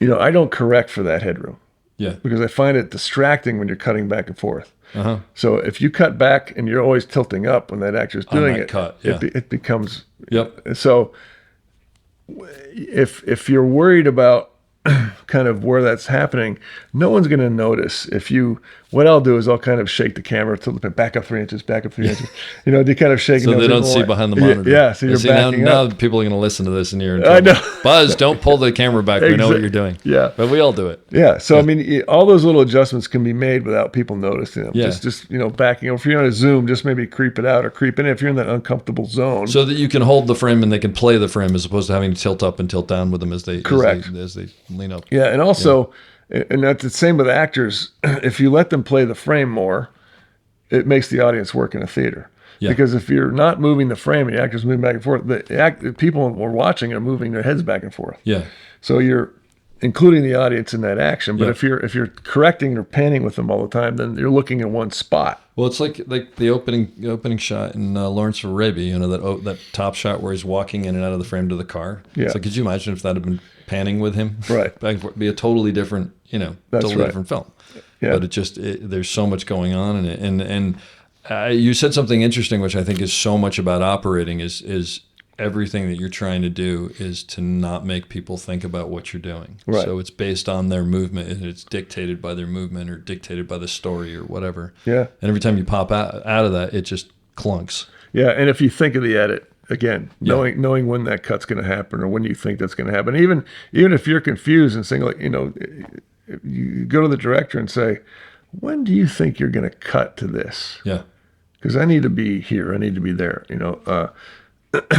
I don't correct for that headroom. Yeah. Because I find it distracting when you're cutting back and forth. Uh-huh. So if you cut back and you're always tilting up when that actor's doing it, it becomes. Yep. So if you're worried about kind of where that's happening, no one's going to notice. What I'll do is I'll kind of shake the camera to back up 3 inches, back up 3 inches. They kind of shake. So they don't see behind the monitor. Yeah. So you're backing now up. people are going to listen to this and you're in I trouble. know. Buzz, don't pull the camera back. We know what you're doing. Yeah. But we all do it. Yeah. So, all those little adjustments can be made without people noticing them. Yeah. Just backing up. If you're on a Zoom, just maybe creep it out or creep in if you're in that uncomfortable zone. So that you can hold the frame and they can play the frame, as opposed to having to tilt up and tilt down with them as they lean up. Yeah. And also, and that's the same with actors. If you let them play the frame more, it makes the audience work in a theater. Yeah. Because if you're not moving the frame and the actor's moving back and forth, the people who are watching are moving their heads back and forth. Yeah. So you're including the audience in that action. But if you're correcting or panning with them all the time, then you're looking in one spot. Well, it's like the opening shot in Lawrence of Arabia. That top shot where he's walking in and out of the frame to the car. Yeah. It's like, could you imagine if that had been panning with him? Right. Back and forth? It'd be a totally different, different film. Yeah. But there's so much going on in it, and you said something interesting, which I think is so much about operating is everything that you're trying to do is to not make people think about what you're doing. Right. So it's based on their movement, and it's dictated by their movement or dictated by the story or whatever. Yeah. And every time you pop out of that, it just clunks. Yeah. And if you think of the edit, again, knowing when that cut's going to happen or when you think that's going to happen, even if you're confused and saying, like, you go to the director and say, when do you think you're going to cut to this? Yeah. Because I need to be here. I need to be there,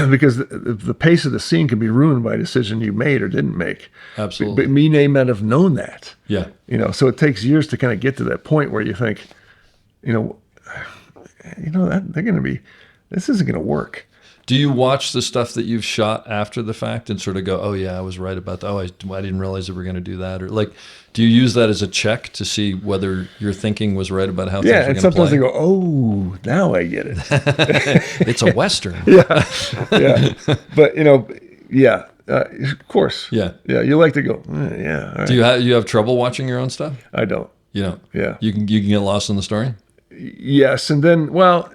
because the pace of the scene can be ruined by a decision you made or didn't make. Absolutely. But me may not have known that. Yeah. So it takes years to kind of get to that point where you think, that they're going to be, this isn't going to work. Do you watch the stuff that you've shot after the fact and sort of go, oh yeah, I was right about that. Oh, I didn't realize that we're going to do that. Or like, do you use that as a check to see whether your thinking was right about how things are going to play? Yeah, and sometimes I go, oh, now I get it. It's a Western. Yeah. But, of course. Yeah. Yeah, you like to go, yeah. All right. Do you have trouble watching your own stuff? I don't. You don't? Yeah. You can get lost in the story? Yes, and then, I'll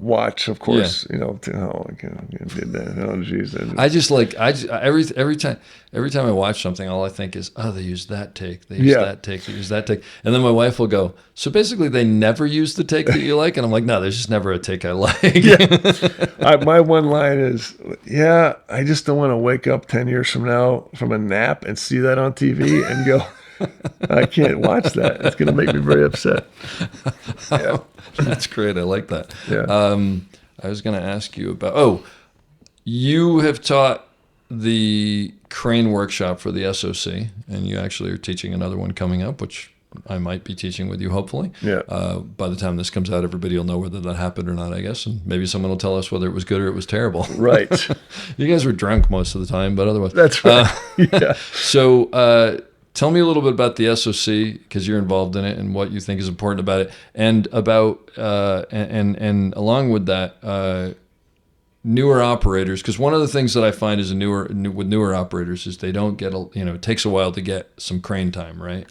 watch, of course, I did that. Oh, geez. Every time I watch something, all I think is, oh, they used that take, they used that take, they used that take. And then my wife will go, so basically they never use the take that you like? And I'm like, no, there's just never a take I like. My one line is, I just don't want to wake up 10 years from now from a nap and see that on TV and go, I can't watch that. It's going to make me very upset. Yeah. That's great. I like that. Yeah. I was going to ask you about, you have taught the crane workshop for the SOC, and you actually are teaching another one coming up, which I might be teaching with you, hopefully. Yeah. By the time this comes out, everybody will know whether that happened or not, I guess. And maybe someone will tell us whether it was good or it was terrible. Right. You guys were drunk most of the time, but otherwise. That's right. Yeah. So tell me a little bit about the SoC, because you're involved in it, and what you think is important about it, and about and along with that, newer operators. Because one of the things that I find is with newer operators is they don't get it takes a while to get some crane time, right?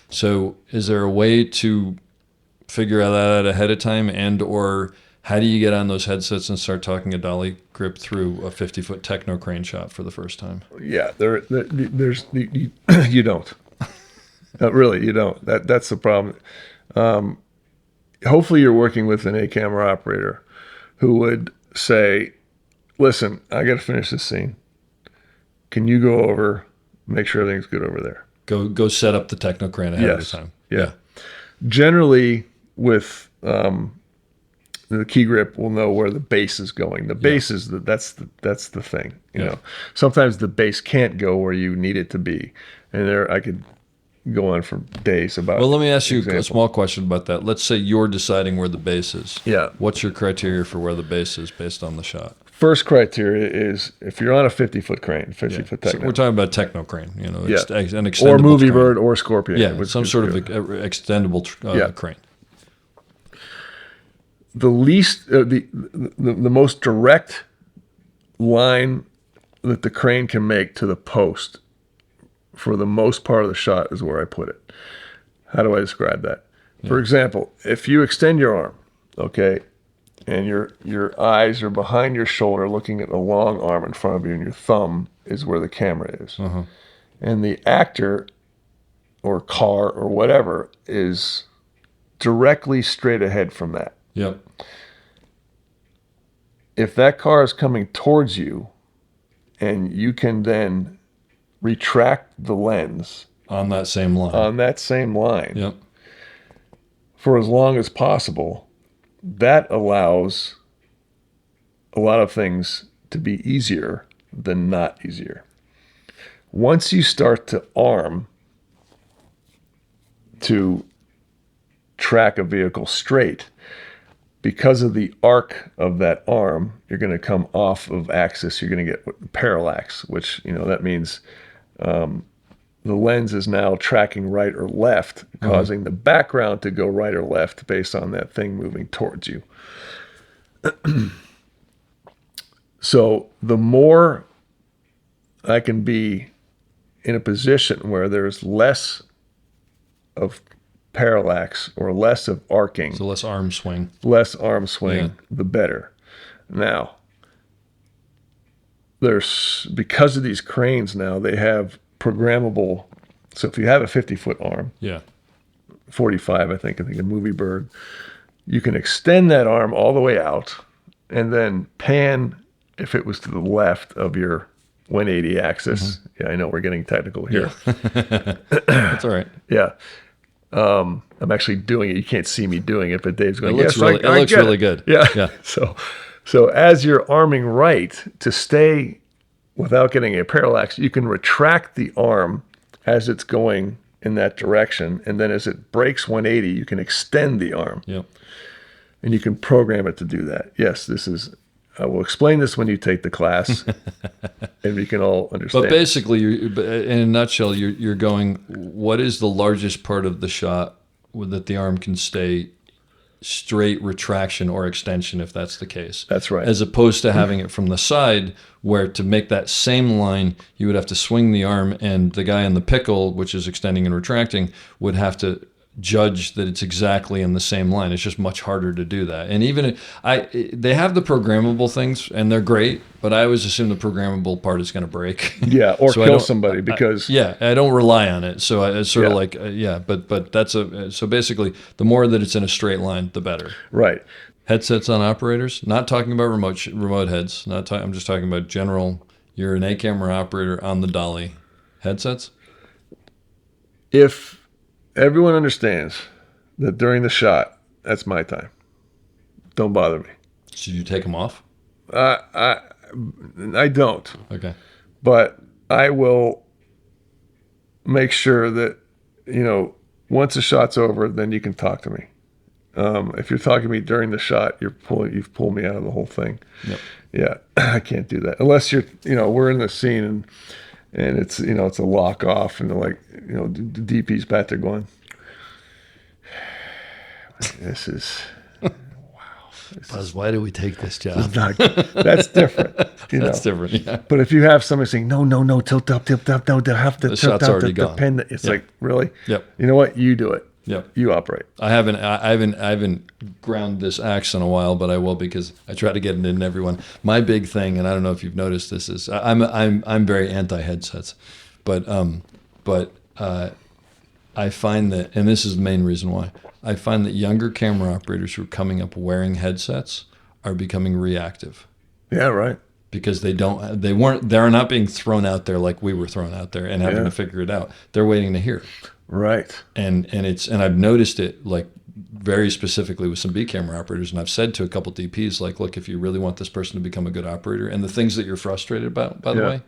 So is there a way to figure that out ahead of time, and or how do you get on those headsets and start talking a dolly grip through a 50-foot techno crane shot for the first time? Yeah, you don't. Really, you don't. That's the problem. Hopefully you're working with an A-camera operator who would say, listen, I got to finish this scene. Can you go over, make sure everything's good over there? Go set up the techno crane ahead of time. Yeah. Generally with the key grip will know where the base is going. The base is that's the thing. You know, sometimes the base can't go where you need it to be, and I could go on for days about. Well, let me ask you a small question about that. Let's say you're deciding where the base is. Yeah. What's your criteria for where the base is based on the shot? First criteria is if you're on a 50-foot crane, 50-foot techno. So we're talking about techno crane, an extendable or movie crane. bird or scorpion. Yeah, some sort of extendable crane. The least, the most direct line that the crane can make to the post for the most part of the shot is where I put it. How do I describe that? Yeah. For example, if you extend your arm, okay, and your eyes are behind your shoulder looking at a long arm in front of you, and your thumb is where the camera is. Uh-huh. And the actor or car or whatever is directly straight ahead from that. Yep. If that car is coming towards you and you can then retract the lens on that same line. Yep. For as long as possible, that allows a lot of things to be easier than not easier. Once you start to arm to track a vehicle straight, because of the arc of that arm, you're going to come off of axis. You're going to get parallax, which, that means the lens is now tracking right or left, causing the background to go right or left based on that thing moving towards you. So the more I can be in a position where there's less of parallax or less of arcing. So less arm swing. The better. Now, because of these cranes now, they have programmable. So if you have a 50-foot arm, 45, I think the movie bird, you can extend that arm all the way out and then pan if it was to the left of your 180 axis. Mm-hmm. Yeah, I know we're getting technical here. Yeah. That's all right. Yeah. I'm actually doing it. You can't see me doing it, but Dave's going, it looks really good. Yeah. So as you're arming right to stay without getting a parallax, you can retract the arm as it's going in that direction. And then as it breaks 180, you can extend the arm. Yep. And you can program it to do that. Yes, I will explain this when you take the class, and we can all understand. But basically, in a nutshell, you're going, what is the largest part of the shot that the arm can stay straight retraction or extension, if that's the case? That's right. As opposed to having it from the side, where to make that same line, you would have to swing the arm, and the guy in the pickle, which is extending and retracting, would have to judge that it's exactly in the same line. It's just much harder to do that. And even they have the programmable things, and they're great, but I always assume the programmable part is going to break. Yeah, or so kill somebody because I don't rely on it. So it's sort of like but that's so basically the more that it's in a straight line, the better. Right. Headsets on operators. Not talking about remote heads. I'm just talking about general. You're an A-camera operator on the dolly. Headsets. If everyone understands that during the shot, that's my time. Don't bother me. Should you take them off? I don't. Okay. But I will make sure that, once the shot's over, then you can talk to me. If you're talking to me during the shot, you've pulled me out of the whole thing. Yep. Yeah, I can't do that unless you're, we're in the scene and it's, it's a lock off and the DP's back there going, this is, Buzz, why do we take this job? that's different. That's different, yeah. But if you have somebody saying, no, tilt up, no, they have to The tilt shot's up already the gone. pen. It's like, really? Yep. You know what? You do it. Yep. You operate. I haven't ground this axe in a while, but I will because I try to get it in everyone. My big thing, and I don't know if you've noticed this, is I'm very anti headsets, but I find that, and this is the main reason why, I find that younger camera operators who are coming up wearing headsets are becoming reactive. Yeah, right. Because they're not being thrown out there like we were thrown out there and having to figure it out. They're waiting to hear. Right. And I've noticed it like very specifically with some B camera operators, and I've said to a couple DPs, like, look, if you really want this person to become a good operator, and the things that you're frustrated about, by the way,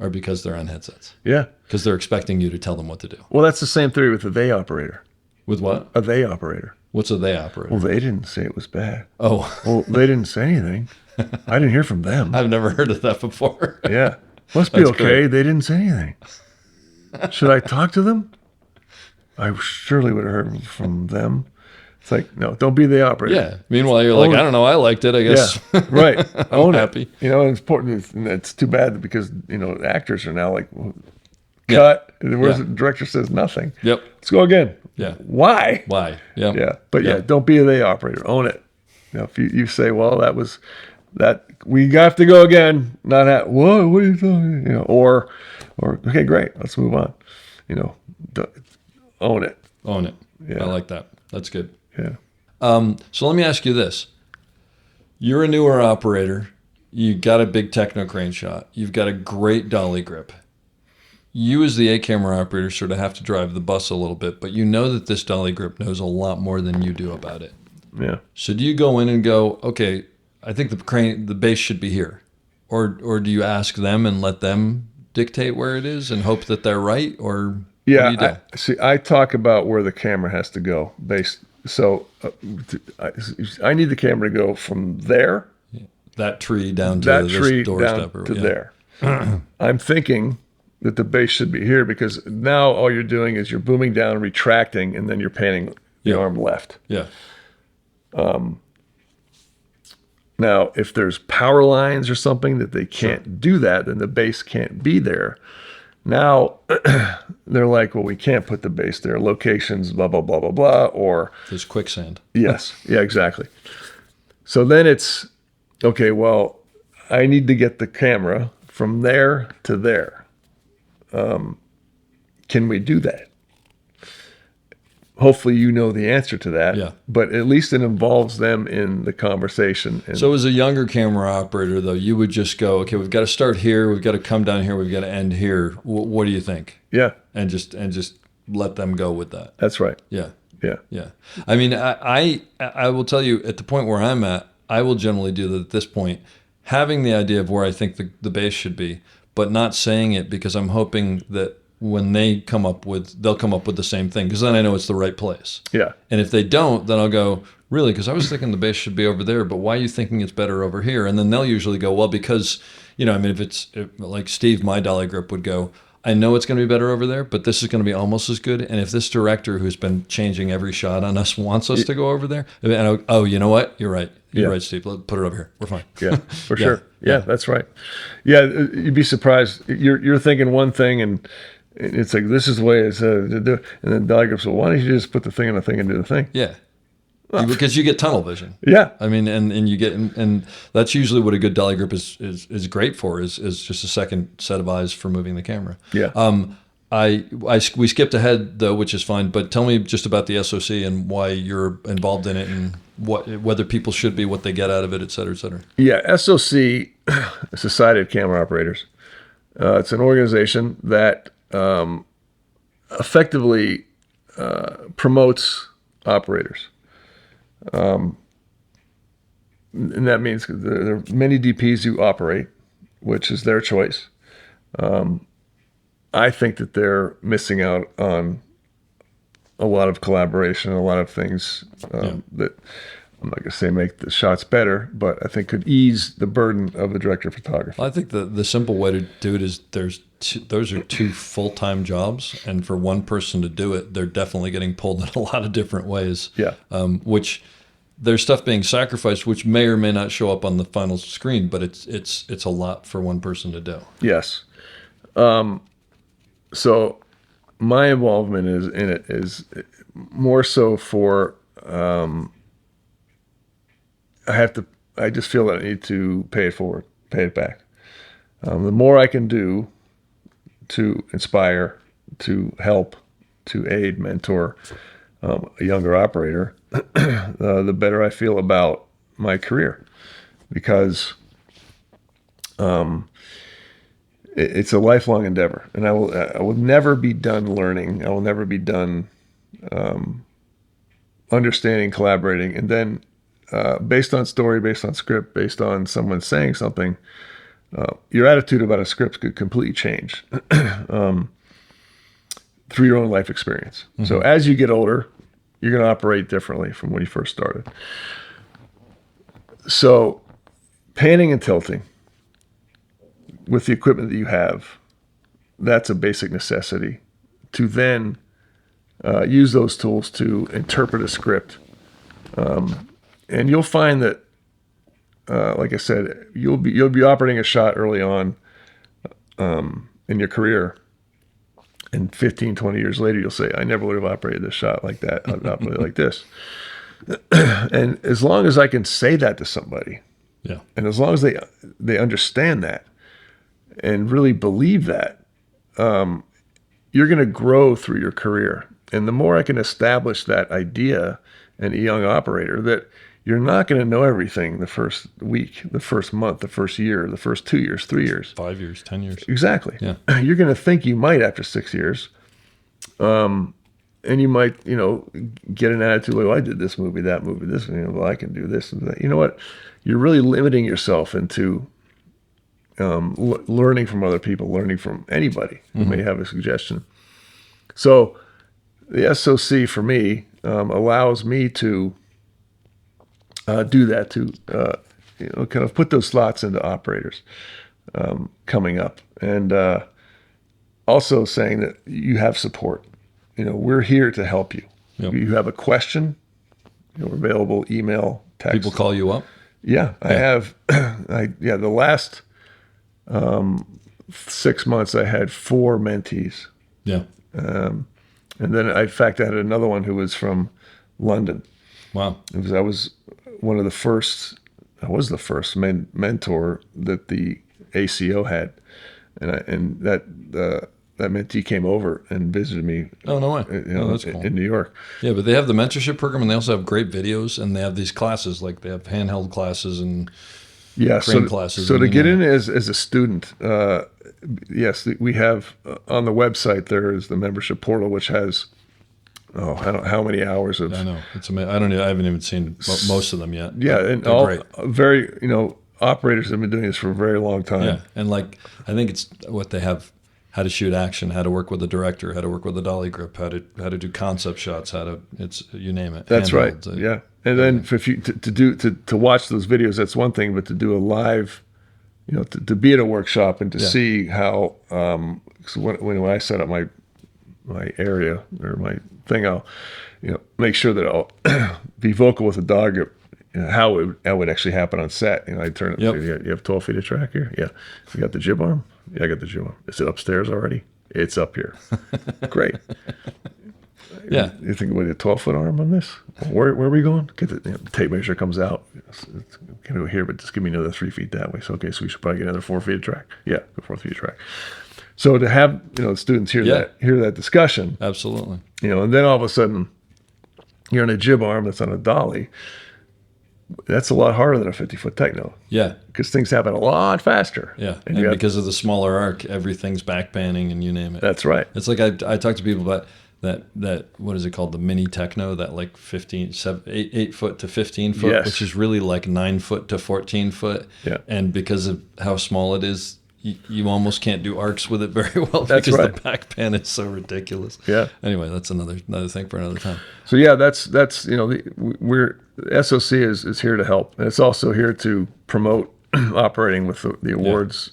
are because they're on headsets. Yeah. Because they're expecting you to tell them what to do. Well, that's the same theory with the they operator. With what? A they operator. What's a they operator? Well, they didn't say it was bad. Oh. Well, they didn't say anything. I didn't hear from them. I've never heard of that before. Yeah. Must be That's okay. great. They didn't say anything. Should I talk to them? I surely would have heard from them. It's like, no, don't be the operator. Yeah. Meanwhile, you're like, I don't know, I liked it, I guess. Yeah, right. I'm happy. And it's important. It's too bad because, actors are now like, cut. Whereas the director says nothing. Yep. Let's go again. Yeah. Why? Why? Yeah. Yeah. But don't be a they operator. Own it. If you say, well, that was that, we have to go again. Not at, what are you talking? Or okay, great. Let's move on. Own it. Own it. Yeah. I like that. That's good. Yeah. So let me ask you this. You're a newer operator. You got a big techno crane shot. You've got a great dolly grip. You as the A camera operator sort of have to drive the bus a little bit, but you know that this dolly grip knows a lot more than you do about it. Yeah. So do you go in and go, okay, I think the base should be here? Or do you ask them and let them dictate where it is and hope that they're right? Or yeah, what do you do? I talk about where the camera has to go. So I need the camera to go from there. That tree down to that this tree doorstep. down to there. I'm thinking that the base should be here because now all you're doing is you're booming down, retracting, and then you're panning the arm left. Yeah. Now, if there's power lines or something that they can't do that, then the base can't be there. Now, they're like, well, we can't put the base there. Locations, blah, blah, blah, blah, blah. Or There's quicksand. yes. Yeah, exactly. So then it's, okay, well, I need to get the camera from there to there. Can we do that? Hopefully you know the answer to that. Yeah. But at least it involves them in the conversation. And So as a younger camera operator, though, you would just go, okay, we've got to start here, we've got to come down here, we've got to end here. What do you think? yeah, And just let them go with that. that's right. Yeah. Yeah. Yeah. I mean, I will tell you at the point where I'm at, I will generally do that at this point, having the idea of where I think the base should be, but not saying it because I'm hoping that when they'll come up with the same thing, because then I know it's the right place. Yeah. And if they don't, then I'll go, really? Because I was thinking the base should be over there, but why are you thinking it's better over here? And then they'll usually go, well, because, I mean, if like Steve, my dolly grip would go, I know it's going to be better over there, but this is going to be almost as good. And if this director who's been changing every shot on us wants us to go over there, and oh, you know what? You're right. You're right, Steve. Put it over here. We're fine. Yeah, for sure. Yeah, that's right. Yeah, you'd be surprised. You're thinking one thing, and it's like, this is the way it's to do. And then dolly grips, well, why don't you just put the thing on the thing and do the thing? Yeah. Because you get tunnel vision. Yeah. I mean, and you get, and that's usually what a good dolly grip is great for, is just a second set of eyes for moving the camera. Yeah. We skipped ahead though, which is fine, but tell me just about the SOC and why you're involved in it and whether people should be, what they get out of it, et cetera, et cetera. Yeah. SOC, Society of Camera Operators. It's an organization that effectively promotes operators. And that means there are many DPs who operate, which is their choice. I think that they're missing out on a lot of collaboration, a lot of things that I'm not going to say make the shots better, but I think could ease the burden of the director of photography. I think the simple way to do it is those are two full-time jobs, and for one person to do it, they're definitely getting pulled in a lot of different ways. Yeah. Which there's stuff being sacrificed, which may or may not show up on the final screen, but it's a lot for one person to do. Yes. So my involvement is more so for I just feel that I need to pay it back. The more I can do to inspire, to help, to aid, mentor a younger operator, the better I feel about my career, because it's a lifelong endeavor, and I will never be done learning. I will never be done understanding, collaborating, and then based on story, based on script, based on someone saying something, your attitude about a script could completely change through your own life experience. Mm-hmm. So as you get older, you're going to operate differently from when you first started. So panning and tilting with the equipment that you have, that's a basic necessity to then use those tools to interpret a script. And you'll find that, like I said, you'll be operating a shot early on in your career, and 15, 20 years later, you'll say, I never would have operated this shot like that. I've operated like this. And as long as I can say that to somebody, yeah, and as long as they understand that and really believe that, you're going to grow through your career. And the more I can establish that idea in a young operator, that you're not going to know everything the first week, the first month, the first year, the first 2 years, 3 years. 5 years, 10 years. Exactly. Yeah. You're going to think you might after 6 years. And you might, get an attitude like, well, I did this movie, that movie, this, well, I can do this and that. You know what? You're really limiting yourself into learning from other people, learning from anybody who may have a suggestion. So the SOC for me allows me to do that, to kind of put those slots into operators coming up, and also saying that you have support. We're here to help you. Yep. You have a question, we're available, email, text. People call you up? Yeah, I have. The last 6 months I had 4 mentees. Yeah. And then in fact I had another one who was from London. Wow. I was one of the first. I was the first mentor that the ACO had, and that mentee came over and visited me. Oh, no way! That's cool. In New York. Yeah, but they have the mentorship program, and they also have great videos, and they have these classes, like they have handheld classes and crane classes. So to get in as a student, yes, we have on the website there is the membership portal, which has. Oh, I don't know how many hours of. I know, it's amazing. I haven't even seen most of them yet. Yeah, and all great. Very operators have been doing this for a very long time. Yeah, and I think it's what they have: how to shoot action, how to work with a director, how to work with a dolly grip, how to do concept shots, it's you name it. That's right. Yeah, and then if you to watch those videos, that's one thing, but to do a live, to be at a workshop and to see how. So when I set up my area or my thing, I'll make sure that I'll be vocal with the dog how it would actually happen on set. I turn it. Yep. You have 12 feet of track here. Yeah. You got the jib arm. Yeah, I got the jib arm. Is it upstairs already? It's up here. Great. Yeah. You think with a 12-foot arm on this? Where are we going? Get the tape measure comes out. It's gonna go here, but just give me another 3 feet that way. So okay, so we should probably get another 4 feet of track. Yeah, go 4 feet of track. So to have students hear that discussion, absolutely, and then all of a sudden you're on a jib arm that's on a dolly. That's a lot harder than a 50-foot techno. Yeah, because things happen a lot faster. Yeah, and because of the smaller arc, everything's back panning and you name it. That's right. It's like I talk to people about that what is it called, the mini techno, that like 8 foot to 15 foot, yes. which is really like 9 foot to 14 foot. Yeah, and because of how small it is. you almost can't do arcs with it very well That's because right. the back pan is so ridiculous. Yeah. Anyway, that's another thing for another time. So yeah, that's we're SOC is here to help, and it's also here to promote operating with the awards.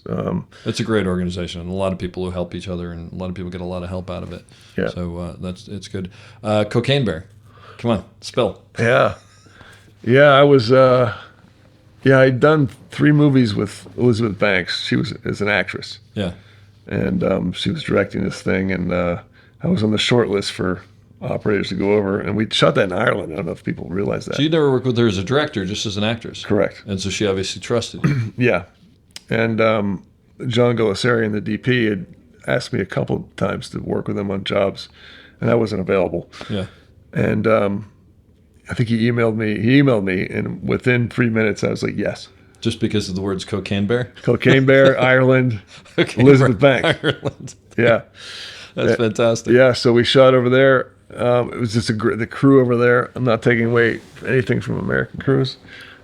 It's a great organization, and a lot of people who help each other, and a lot of people get a lot of help out of it. Yeah. So it's good. Cocaine Bear, come on, spill. Yeah, I was. I'd done 3 movies with Elizabeth Banks. She was as an actress. Yeah. And she was directing this thing, and I was on the short list for operators to go over, and we shot that in Ireland. I don't know if people realize that. So you never worked with her as a director, just as an actress. Correct. And so she obviously trusted you. Yeah. And John Golisarian, the DP, had asked me a couple times to work with him on jobs, and I wasn't available. Yeah. And I think he emailed me, and within 3 minutes, I was like, yes. Just because of the words Cocaine Bear? Cocaine Bear, Ireland, Elizabeth Banks. Ireland. Yeah. That's fantastic. Yeah, so we shot over there. It was just the crew over there. I'm not taking away anything from American crews,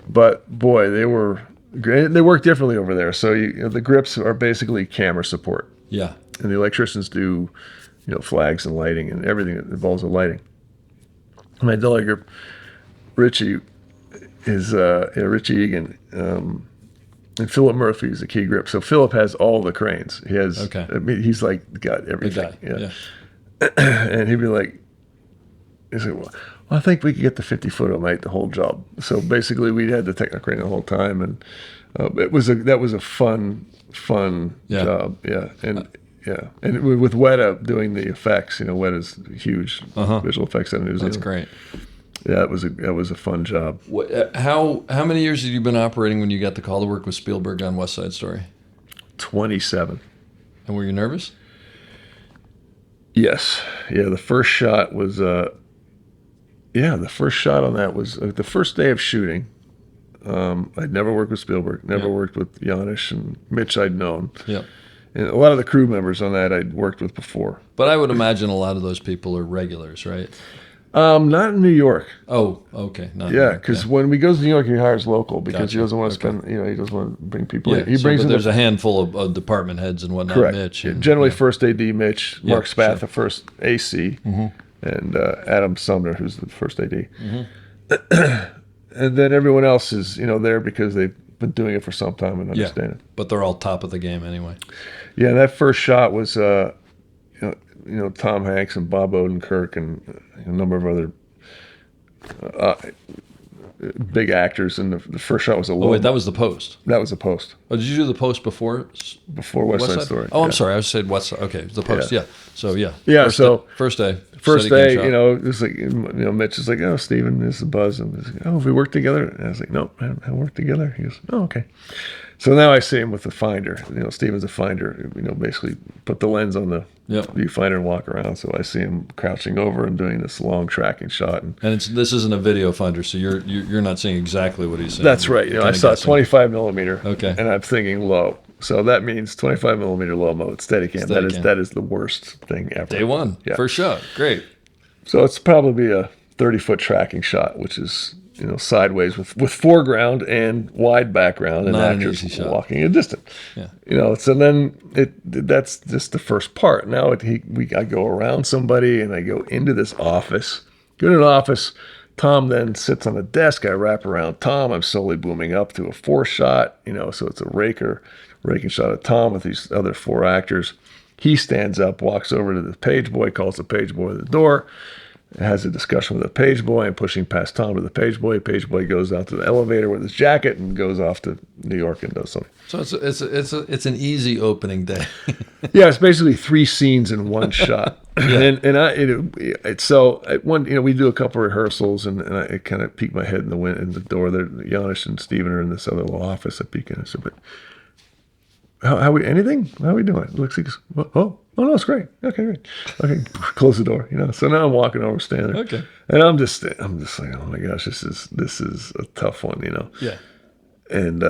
but boy, they were great. They work differently over there. So the grips are basically camera support. Yeah. And the electricians do, flags and lighting and everything that involves the lighting. My deli grip, Richie, is Richie Egan, and Philip Murphy is the key grip. So Philip has all the cranes. He has. Okay. I mean, he's like got everything. Yeah. And he'd be like, well, I think we could get the 50-foot mate the whole job. So basically, we had the technical crane the whole time, and that was a fun job. Yeah, and. Yeah, and with Weta doing the effects, Weta's huge visual effects out of New Zealand. That's great. Yeah, that was a fun job. How many years had you been operating when you got the call to work with Spielberg on West Side Story? 27. And were you nervous? Yes. Yeah, the first shot was. The first shot on that was the first day of shooting. I'd never worked with Spielberg, never worked with Janusz and Mitch. I'd known. Yeah. And a lot of the crew members on that I'd worked with before. But I would imagine a lot of those people are regulars, right? Not in New York. Oh, okay. Because when we goes to New York, he hires local because he doesn't want to spend. He doesn't want to bring people in. He brings. But there's a handful of department heads and whatnot. Correct. Mitch. Generally, first AD Mitch, Mark Spath, the first AC, and Adam Sumner, who's the first AD. And then everyone else is there because they've been doing it for some time and understand it. But they're all top of the game anyway. Yeah, that first shot was Tom Hanks and Bob Odenkirk and a number of other big actors, and the first shot was a low. Oh wait, that was the post. That was the post. Oh, did you do the post before West Side Story? Oh, I'm sorry, I said West Side. Okay, the post. Yeah. So first day. First day, it was like Mitch is like, oh, Steven, this is Buzz, and he's like, oh, have we worked together? And I was like, nope, I haven't worked together. He goes, oh, okay. So now I see him with the finder. Steven's a finder. Basically put the lens on the viewfinder and walk around. So I see him crouching over and doing this long tracking shot. And this isn't a video finder, so you're not seeing exactly what he's saying. That's right. I saw 25 millimeter. Okay. And I'm thinking low. So that means 25 millimeter low mode Steadicam. That is the worst thing ever. Day one. Yeah. First shot. Great. So it's probably a 30-foot tracking shot, which is sideways with foreground and wide background, and actors walking a distant. Yeah. So then that's just the first part. Now I go around somebody and I go into this office. Go to an office. Tom then sits on a desk. I wrap around Tom. I'm slowly booming up to a 4-shot. So it's a raking shot of Tom with these other 4 actors. He stands up, walks over to the page boy, calls the page boy at the door, has a discussion with the page boy, and pushing past Tom to the page boy. Page boy goes out to the elevator with his jacket and goes off to New York and does something. So it's an easy opening day. Yeah, it's basically 3 scenes in one shot. We do a couple rehearsals, and I kind of peek my head in the door. There, Janusz and Steven are in this other little office. I peek in and say, "But how we anything? How are we doing?" It looks like, oh no, it's great. Okay, great. Okay, close the door. So now I'm walking over, standing there. Okay, and I'm just like, oh my gosh, this is a tough one. Yeah. And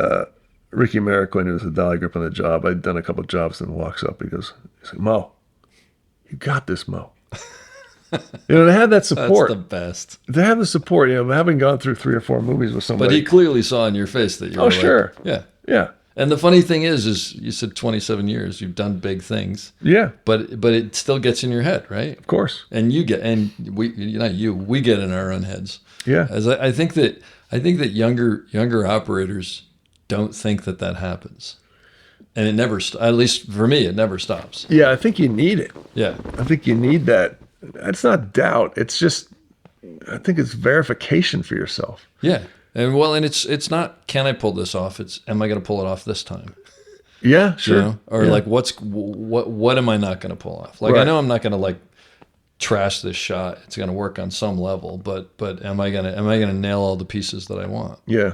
Ricky Mariquin, who was the dolly grip on the job, I'd done a couple of jobs, and walks up. He's like, Mo, you got this, Mo. To have that support. That's the best. To have the support, having gone through 3 or 4 movies with somebody. But he clearly saw in your face that you were sure. Yeah. Yeah. And the funny thing is you said 27 years, you've done big things. Yeah. But it still gets in your head, right? Of course. And we get in our own heads. Yeah. As I think that younger operators don't think that happens. And it never, at least for me, it never stops. Yeah, I think you need it. Yeah. I think you need that. It's not doubt. It's just, I think it's verification for yourself. Yeah. And it's not, can I pull this off? It's, am I going to pull it off this time? Yeah, sure. You know? Or yeah. like, what am I not going to pull off? Like, right. I know I'm not going to like trash this shot. It's going to work on some level, but am I going to nail all the pieces that I want? Yeah,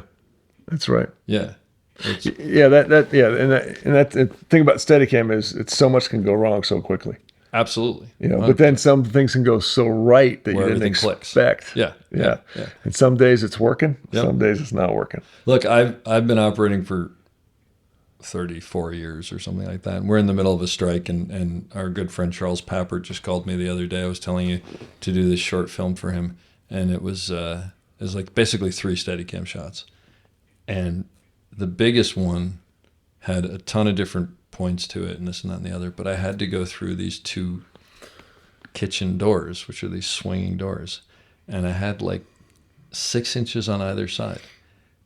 that's right. Yeah. Yeah, and the thing about Steadicam is it's so much can go wrong so quickly. Absolutely. You know, but then some things can go so right that where you didn't expect. Clicks. Yeah. Yeah. And some days it's working, some days it's not working. Look, I've been operating for 34 years or something like that. And we're in the middle of a strike, and our good friend Charles Pappert just called me the other day. I was telling you to do this short film for him, and it was like basically 3 Steadicam shots. And the biggest one had a ton of different points to it and this and that and the other, but I had to go through these 2 kitchen doors, which are these swinging doors, and I had like 6 inches on either side.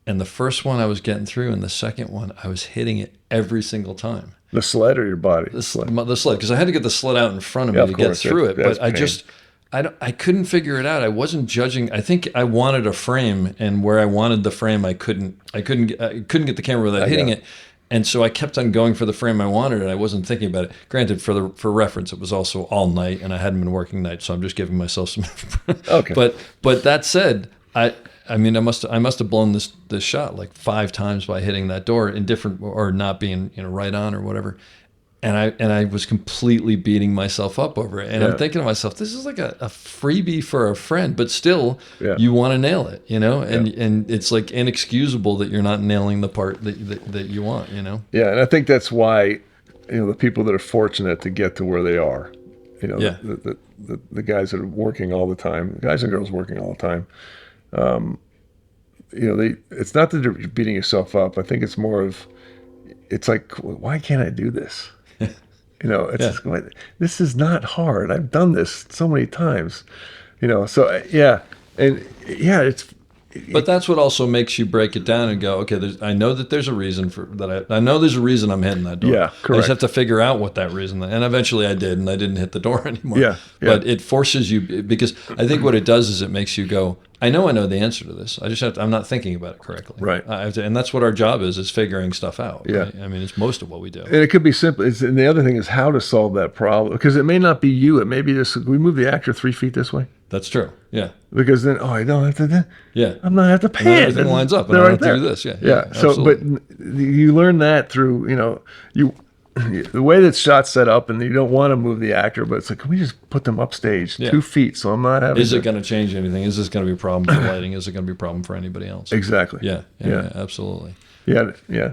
And the first one I was getting through, and the second one I was hitting it every single time. The sled or your body? The sled, because I had to get the sled out in front of me to get through it, but I couldn't figure it out. I wasn't judging. I think I wanted a frame, and where I wanted the frame, I couldn't get the camera without hitting it. And so I kept on going for the frame I wanted, and I wasn't thinking about it. Granted, for reference, it was also all night, and I hadn't been working nights, so I'm just giving myself some. Okay. But that said, I mean, I must have blown this shot like 5 times by hitting that door in different, or not being right on or whatever. And I was completely beating myself up over it. And I'm thinking to myself, this is like a freebie for a friend, but still you want to nail it, and it's like inexcusable that you're not nailing the part that you want, Yeah. And I think that's why, the people that are fortunate to get to where they are, the guys that are working all the time, guys and girls working all the time, it's not that you're beating yourself up. I think it's more of, it's like, why can't I do this? Just, this is not hard. I've done this so many times, so it's. But that's what also makes you break it down and go, okay, I know that there's a reason for that. I know there's a reason I'm hitting that door. Yeah, correct. I just have to figure out what that reason is. And eventually I did, and I didn't hit the door anymore. Yeah. But it forces you, because I think what it does is it makes you go, I know the answer to this. I just I'm not thinking about it correctly. Right. And that's what our job is figuring stuff out. Yeah. Right? I mean, it's most of what we do. And it could be simple. And the other thing is how to solve that problem, because it may not be you. It may be this. We move the actor 3 feet this way. That's true. Yeah. Because then, I don't have to. Yeah. I'm not have to pay it. Everything lines up, and I don't have to do this. Yeah. Yeah. So, but you learn that through, the way that shot's set up, and you don't want to move the actor, but it's like, can we just put them upstage 2 feet, so I'm not having. Is it going to change anything? Is this going to be a problem for lighting? Is it going to be a problem for anybody else? Exactly. Yeah. Absolutely. Yeah. Yeah.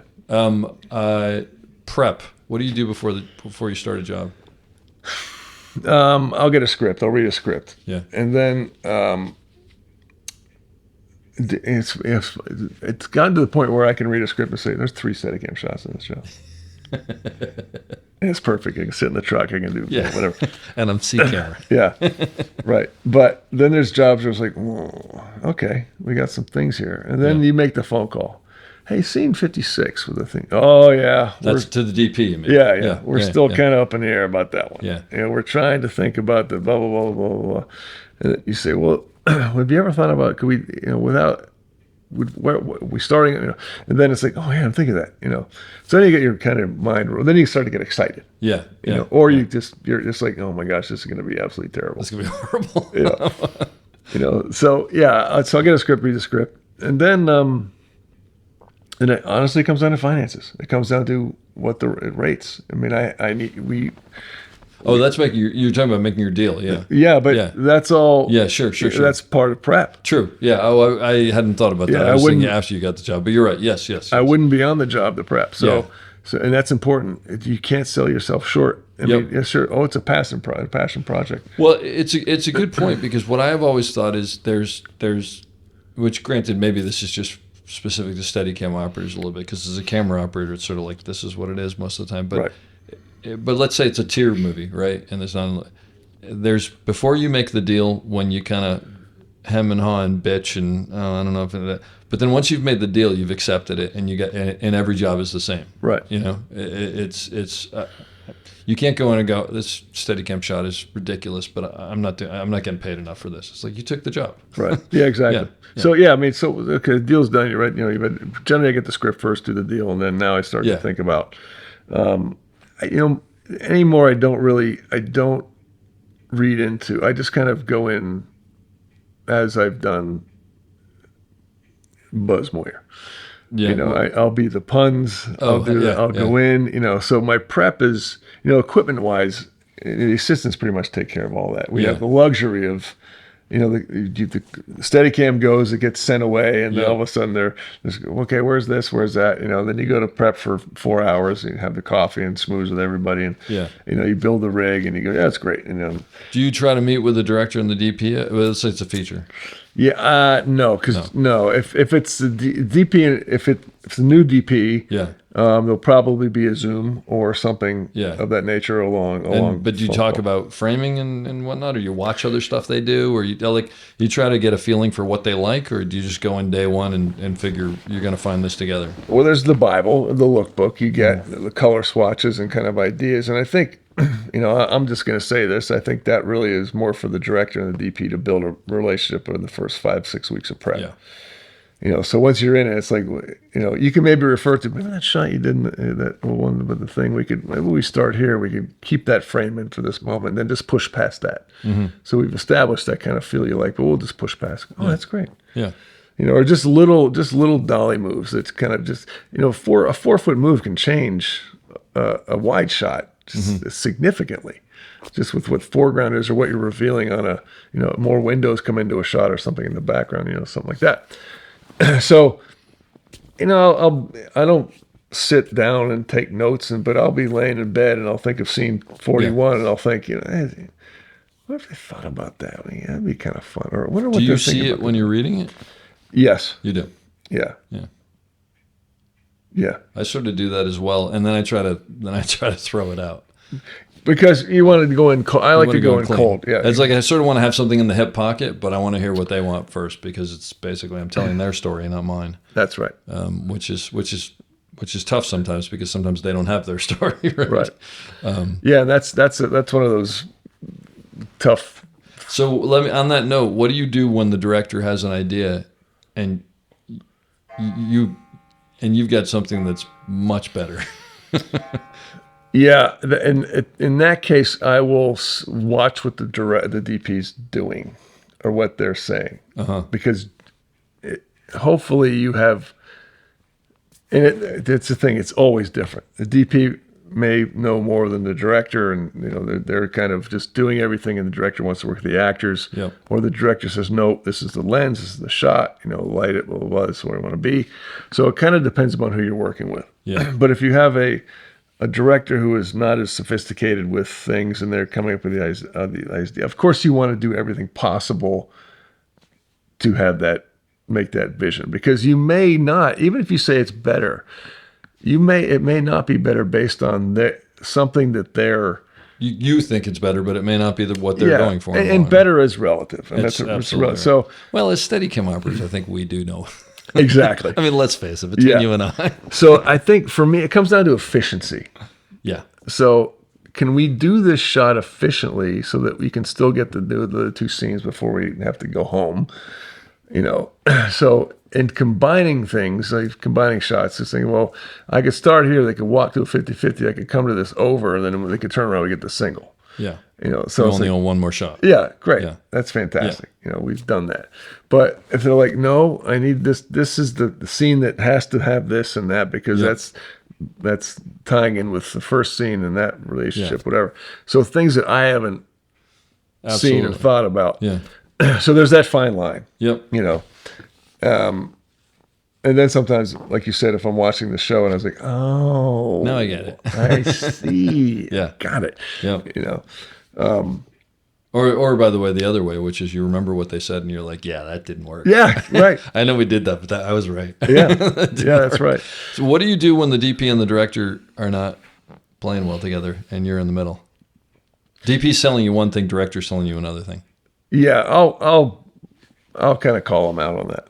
Prep. What do you do before you start a job? I'll get a script. I'll read a script. Yeah. And then it's gotten to the point where I can read a script and say, there's 3 Steadicam shots in this job. It's perfect. I can sit in the truck. I can do whatever. And I'm C-camera. Yeah. Right. But then there's jobs where it's like, okay, we got some things here. And then you make the phone call. Hey, scene 56 with the thing. Oh, yeah. That's to the DP, you mean? Yeah. We're still kind of up in the air about that one. Yeah. We're trying to think about the blah, blah, blah, blah, blah. And then you say, well, have you ever thought about, could we, we starting, and then it's like, oh, yeah, I'm thinking of that, So then you get your kind of mind roll. Then you start to get excited. Yeah. Or you're just like, oh my gosh, this is going to be absolutely terrible. It's going to be horrible. So I'll get a script, read the script. And then, and it honestly comes down to finances. It comes down to what the rates. I mean, that's you're talking about making your deal, yeah. Yeah, but that's all. Yeah, sure. That's part of prep. True. Yeah. Oh, I hadn't thought about that. Yeah, I was thinking after you got the job, but you're right. Yes. I wouldn't be on the job to prep. So and that's important. You can't sell yourself short. I mean, yeah, sure. Oh, it's a passion project. Well, it's a good point, because what I have always thought is there's which, granted, maybe this is just specific to Steadicam operators a little bit, because as a camera operator, it's sort of like this is what it is most of the time. But but let's say it's a tier movie, right? And there's before you make the deal, when you kind of hem and haw and bitch and I don't know if but then once you've made the deal, you've accepted it, and and every job is the same, right? You know, it's you can't go in and go, this Steadicam shot is ridiculous, but I'm not getting paid enough for this. It's like, you took the job, right? Yeah, exactly. Yeah. So I mean, okay, the deal's done. You're right. You know, generally I get the script first, do the deal, and then now I start to think about, anymore. I don't read into. I just kind of go in as I've done Buzz Moyer. Yeah, you know, I'll be the puns. I'll go in. You know, so my prep is, equipment wise, the assistants pretty much take care of all that. We have the luxury of, the Steadicam goes, it gets sent away, and then all of a sudden they're okay. Where's this? Where's that? Then you go to prep for 4 hours. And you have the coffee and schmooze with everybody, and you build the rig, and you go, it's great. Do you try to meet with the director and the DP? Well, let's say it's a feature. Yeah, no, because no. If it's the DP, if it's a new DP, there'll probably be a Zoom or something of that nature along. But do you talk about framing and whatnot, or you watch other stuff they do, or you try to get a feeling for what they like, or do you just go in day one and figure you're going to find this together? Well, there's the Bible, the lookbook. You get the color swatches and kind of ideas, and I think. I'm just going to say this. I think that really is more for the director and the DP to build a relationship in the first 5-6 weeks of prep. Yeah. So once you're in it, it's like, you can maybe refer to, remember that shot you did in that one with the thing? Maybe we start here. We could keep that frame in for this moment, and then just push past that. Mm-hmm. So we've established that kind of feel you like, but we'll just push past. Oh, that's great. Yeah. Or just little dolly moves. That's kind of just, a 4-foot move can change a wide shot. Significantly, just with what foreground is or what you're revealing on more windows come into a shot or something in the background, something like that. So, I don't sit down and take notes, but I'll be laying in bed and I'll think of scene 41 and I'll think, hey, what if they thought about that? That'd be kind of fun. Or I wonder what do you see it when you're reading it? Yes, you do. Yeah. Yeah, I sort of do that as well, and then I try to throw it out because you want to go in cold. I like to go in cold. Yeah, it's like I sort of want to have something in the hip pocket, but I want to hear what they want first because it's basically I'm telling their story, not mine. That's right. Which is tough sometimes because sometimes they don't have their story. Right. Yeah, that's one of those tough. So let me on that note. What do you do when the director has an idea, and you've got something that's much better? Yeah, and in that case, I will watch what the DP's doing or what they're saying, because hopefully you have. And it's the thing; it's always different. The DP may know more than the director, and they're kind of just doing everything, and the director wants to work with the actors, or the director says, "No, this is the lens, this is the shot, light it, blah blah blah. This is where I want to be." So it kind of depends upon who you're working with. Yeah. But if you have a director who is not as sophisticated with things, and they're coming up with the idea, of course you want to do everything possible to have that, make that vision, because you may not, even if you say it's better. It may not be better based on something that they're. You think it's better, but it may not be what they're going for. And better is relative. And it's absolutely right. So, well, as Steadicam operators, I think we do know. Exactly. I mean, let's face it, between you and I. So I think for me, it comes down to efficiency. Yeah. So can we do this shot efficiently so that we can still get to do the two scenes before we have to go home? So. And combining things, like combining shots, just saying, well, I could start here, they could walk to a 50-50, I could come to this over, and then when they could turn around, we get the single. Yeah. So you only own one more shot. Yeah, great. Yeah. That's fantastic. Yeah. We've done that. But if they're like, no, I need this is the scene that has to have this and that, because that's tying in with the first scene and that relationship, whatever. So things that I haven't seen or thought about. Yeah. So there's that fine line. Yep. And then sometimes, like you said, if I'm watching the show and I was like, oh, now I get it. I see. Yeah. Got it. Yeah. Or by the way, the other way, which is you remember what they said and you're like, yeah, that didn't work. Yeah, right. I know we did that, but I was right. Yeah, that's right. So what do you do when the DP and the director are not playing well together and you're in the middle? DP's selling you one thing, director's selling you another thing. Yeah, I'll kind of call them out on that.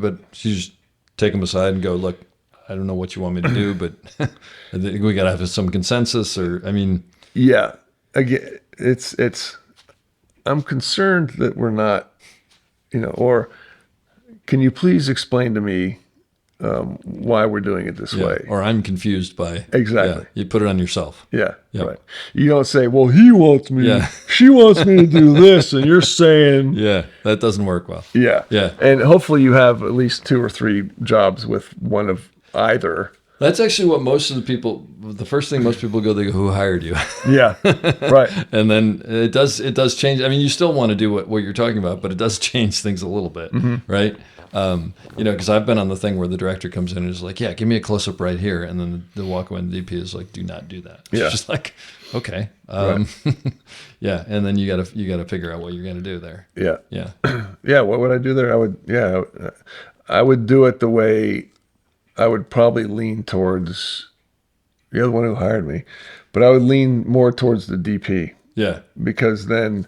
But you just take them aside and go, look, I don't know what you want me to do, but I think we got to have some consensus. Yeah, again, it's. I'm concerned that we're not, or can you please explain to me why we're doing it this way? Or I'm confused by exactly. Yeah, you put it on yourself. Yeah, Yep. right. You don't say, well, he wants me, Yeah. she wants me to do this, and you're saying, Yeah, that doesn't work well. yeah, Yeah. And hopefully you have at least 2 or 3 jobs with one of either. That's actually what the first thing most people go, they go, who hired you? Yeah, right. And then it does change. I mean, you still want to do what you're talking about, but it does change things a little bit, right? Because I've been on the thing where the director comes in and is like, yeah, give me a close-up right here. And then the walk-away and the DP is like, do not do that. Yeah. It's just like, okay. Right. Yeah. And then you gotta figure out what you're going to do there. Yeah. Yeah. Yeah, what would I do there? I would do it the way I would probably lean towards the other one who hired me, but I would lean more towards the DP Yeah. because then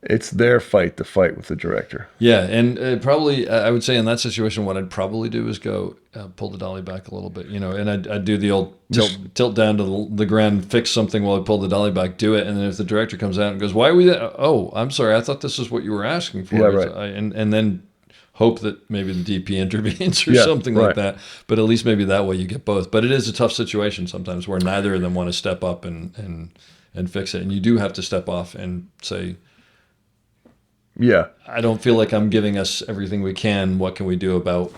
it's their fight to fight with the director. Yeah, and probably I would say in that situation, what I'd probably do is go pull the dolly back a little bit, and I'd do the old tilt down to the ground, fix something while I pull the dolly back, do it, and then if the director comes out and goes, "Why are we that? Oh, I'm sorry, I thought this is what you were asking for." Yeah, right. And then hope that maybe the DP intervenes or Yeah, something right. like that. But at least maybe that way you get both. But it is a tough situation sometimes where neither of them want to step up and fix it, and you do have to step off and say, Yeah. I don't feel like I'm giving us everything we can. What can we do about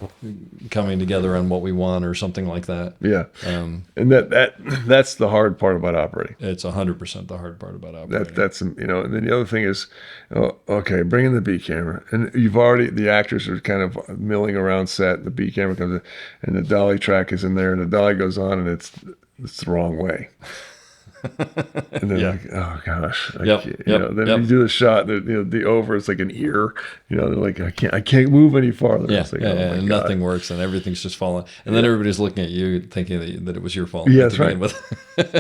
coming together on what we want or something like that? Yeah. And that's the hard part about operating. It's 100% the hard part about operating. That's and then the other thing is, okay, bring in the B camera, and the actors are kind of milling around set. The B camera comes in, and the dolly track is in there, and the dolly goes on, and it's the wrong way. And then like, oh gosh, then you do the shot, the over is like an ear, they're like, I can't move any farther. Yeah, It's like, and nothing works, and everything's just falling, and then everybody's looking at you, thinking that it was your fault. Yeah, that's right.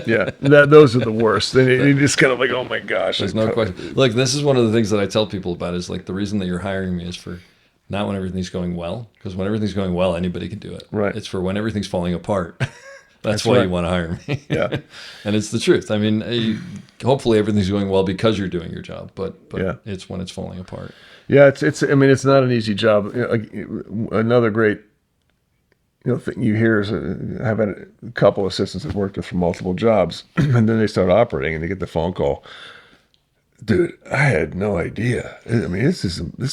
Yeah, those are the worst. And you just kind of like, oh my gosh. There's no question. Look, this is one of the things that I tell people about is like the reason that you're hiring me is for not when everything's going well, because when everything's going well, anybody can do it. Right. It's for when everything's falling apart. That's why right. you want to hire me. Yeah. And it's the truth. I mean, hopefully everything's going well because you're doing your job, but it's when it's falling apart. Yeah, it's not an easy job. Another great thing you hear is I've had a couple of assistants that worked with for multiple jobs, and then they start operating and they get the phone call. Dude, I had no idea. I mean,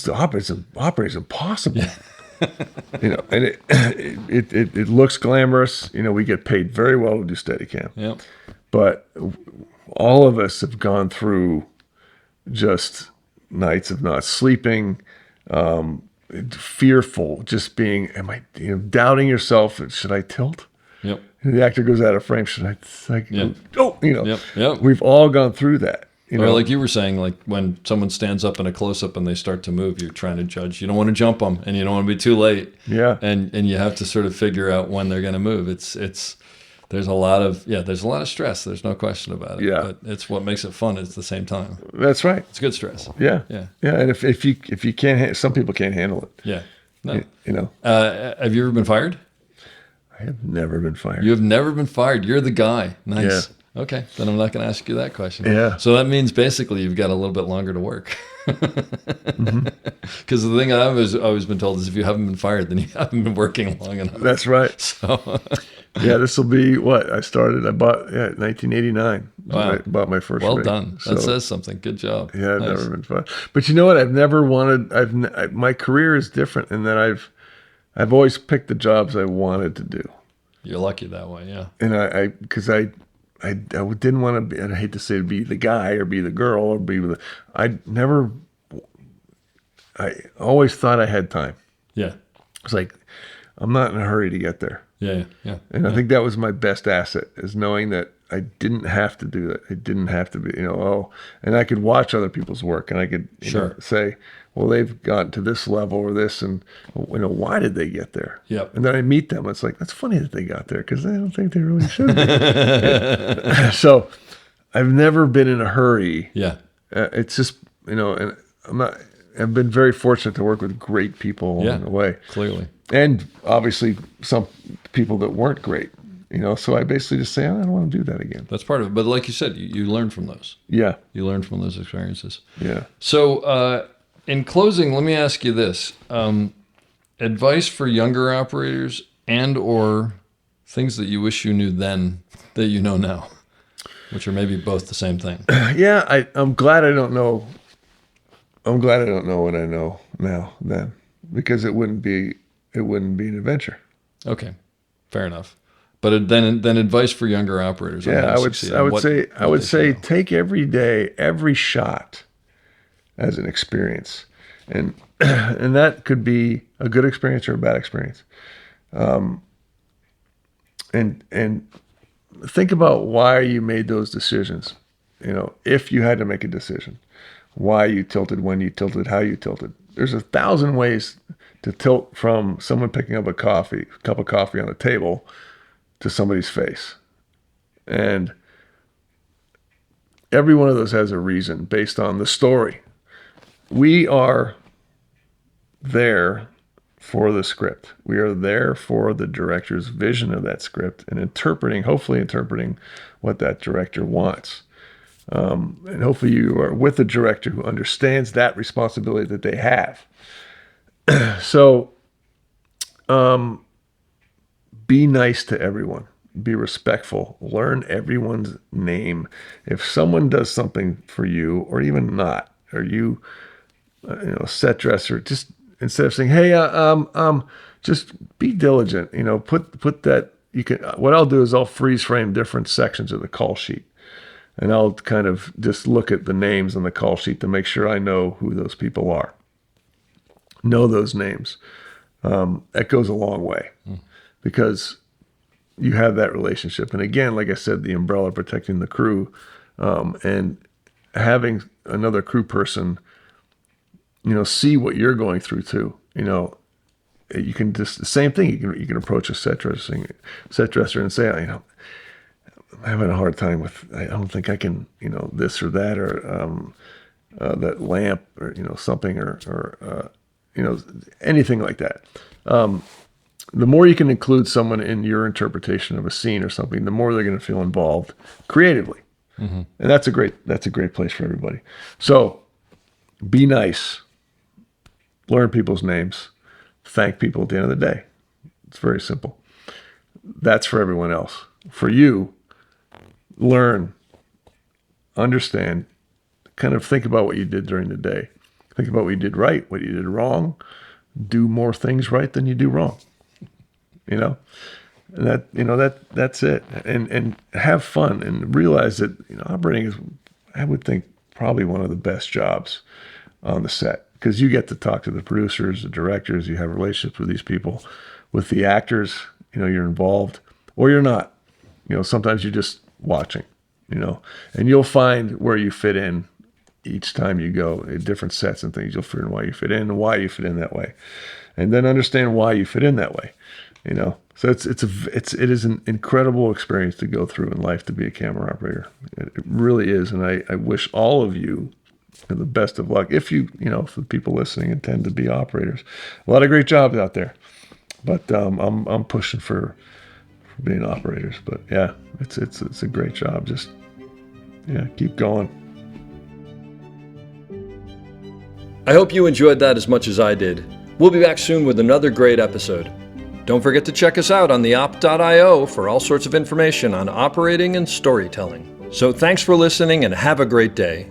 operating's impossible. Yeah. And it looks glamorous. We get paid very well to do Steadicam. Yeah. But all of us have gone through just nights of not sleeping, fearful, just being, doubting yourself. Should I tilt? Yep. And the actor goes out of frame. Should I? Yep. We've all gone through that. Or like you were saying, like when someone stands up in a close-up and they start to move, you're trying to judge. You don't want to jump them, and you don't want to be too late. Yeah. And you have to sort of figure out when they're going to move. There's a lot of stress. There's no question about it. Yeah. But it's what makes it fun at the same time. That's right. It's good stress. Yeah. Yeah. Yeah. And if you can't, some people can't handle it. Yeah. No. Have you ever been fired? I have never been fired. You have never been fired. You're the guy. Nice. Yeah. Okay, then I'm not going to ask you that question. Yeah. So that means basically you've got a little bit longer to work. Because the thing I've always been told is if you haven't been fired, then you haven't been working long enough. That's right. So yeah, this will be what I bought 1989. Wow. I bought my first well rig. done. That says something. Good job. Yeah, I've Nice. never been fired. But you know what? I've never wanted. My career is different in that I've always picked the jobs I wanted to do. You're lucky that way, yeah. And because I didn't want to be, and I hate to say be the guy or be the girl or I always thought I had time. Yeah. It's like, I'm not in a hurry to get there. Yeah. And I think that was my best asset, is knowing that I didn't have to do that. It didn't have to be, and I could watch other people's work, and I could say, well, they've gotten to this level or this, and why did they get there? Yep. And then I meet them. It's like, that's funny that they got there because I don't think they really should be. So I've never been in a hurry. Yeah. It's just, and I've been very fortunate to work with great people along the way. Clearly. And obviously some people that weren't great, so I basically just say, I don't want to do that again. That's part of it. But like you said, you learn from those. Yeah. You learn from those experiences. Yeah. So in closing, let me ask you this. Advice for younger operators and or things that you wish you knew then that you know now, which are maybe both the same thing. Yeah, I'm glad I don't know. I'm glad I don't know what I know now then, because it wouldn't be an adventure. Okay, fair enough. But then advice for younger operators. Yeah, I would say take every day, every shot as an experience, and that could be a good experience or a bad experience. And think about why you made those decisions. If you had to make a decision, why you tilted, when you tilted, how you tilted. There's 1,000 ways to tilt from someone picking up a cup of coffee on the table to somebody's face. And every one of those has a reason based on the story. We are there for the script. We are there for the director's vision of that script and hopefully interpreting what that director wants. And hopefully you are with a director who understands that responsibility that they have. So, be nice to everyone. Be respectful. Learn everyone's name. If someone does something for you, or even not, or you, set dresser, just instead of saying, "Hey, just be diligent." Put that. What I'll do is I'll freeze frame different sections of the call sheet. And I'll kind of just look at the names on the call sheet to make sure I know who those people are. Know those names. That goes a long way because you have that relationship. And again, like I said, the umbrella protecting the crew, and having another crew person, see what you're going through too. You can just, the same thing. You can approach a set dresser and say, I'm having a hard time with, I don't think I can, this or that, or that lamp, or, something, or anything like that. The more you can include someone in your interpretation of a scene or something, the more they're going to feel involved creatively. Mm-hmm. And that's a great place for everybody. So be nice, learn people's names, thank people at the end of the day. It's very simple. That's for everyone else. For you, learn, understand, kind of think about what you did during the day. Think about what you did right, what you did wrong. Do more things right than you do wrong. And that's it. And have fun and realize that operating is, I would think, probably one of the best jobs on the set, because you get to talk to the producers, the directors, you have relationships with these people, with the actors, you're involved or you're not. Sometimes you're just watching, and you'll find where you fit in each time you go at different sets and things. You'll figure out why you fit in and why you fit in that way, and then understand why you fit in that way. So it is an incredible experience to go through in life to be a camera operator. It really is, and I wish all of you the best of luck. If for the people listening intend to be operators, a lot of great jobs out there, but I'm pushing for being operators. But yeah, it's a great job. Just keep going. I hope you enjoyed that as much as I did. We'll be back soon with another great episode. Don't forget to check us out on theop.io for all sorts of information on operating and storytelling. So thanks for listening and have a great day.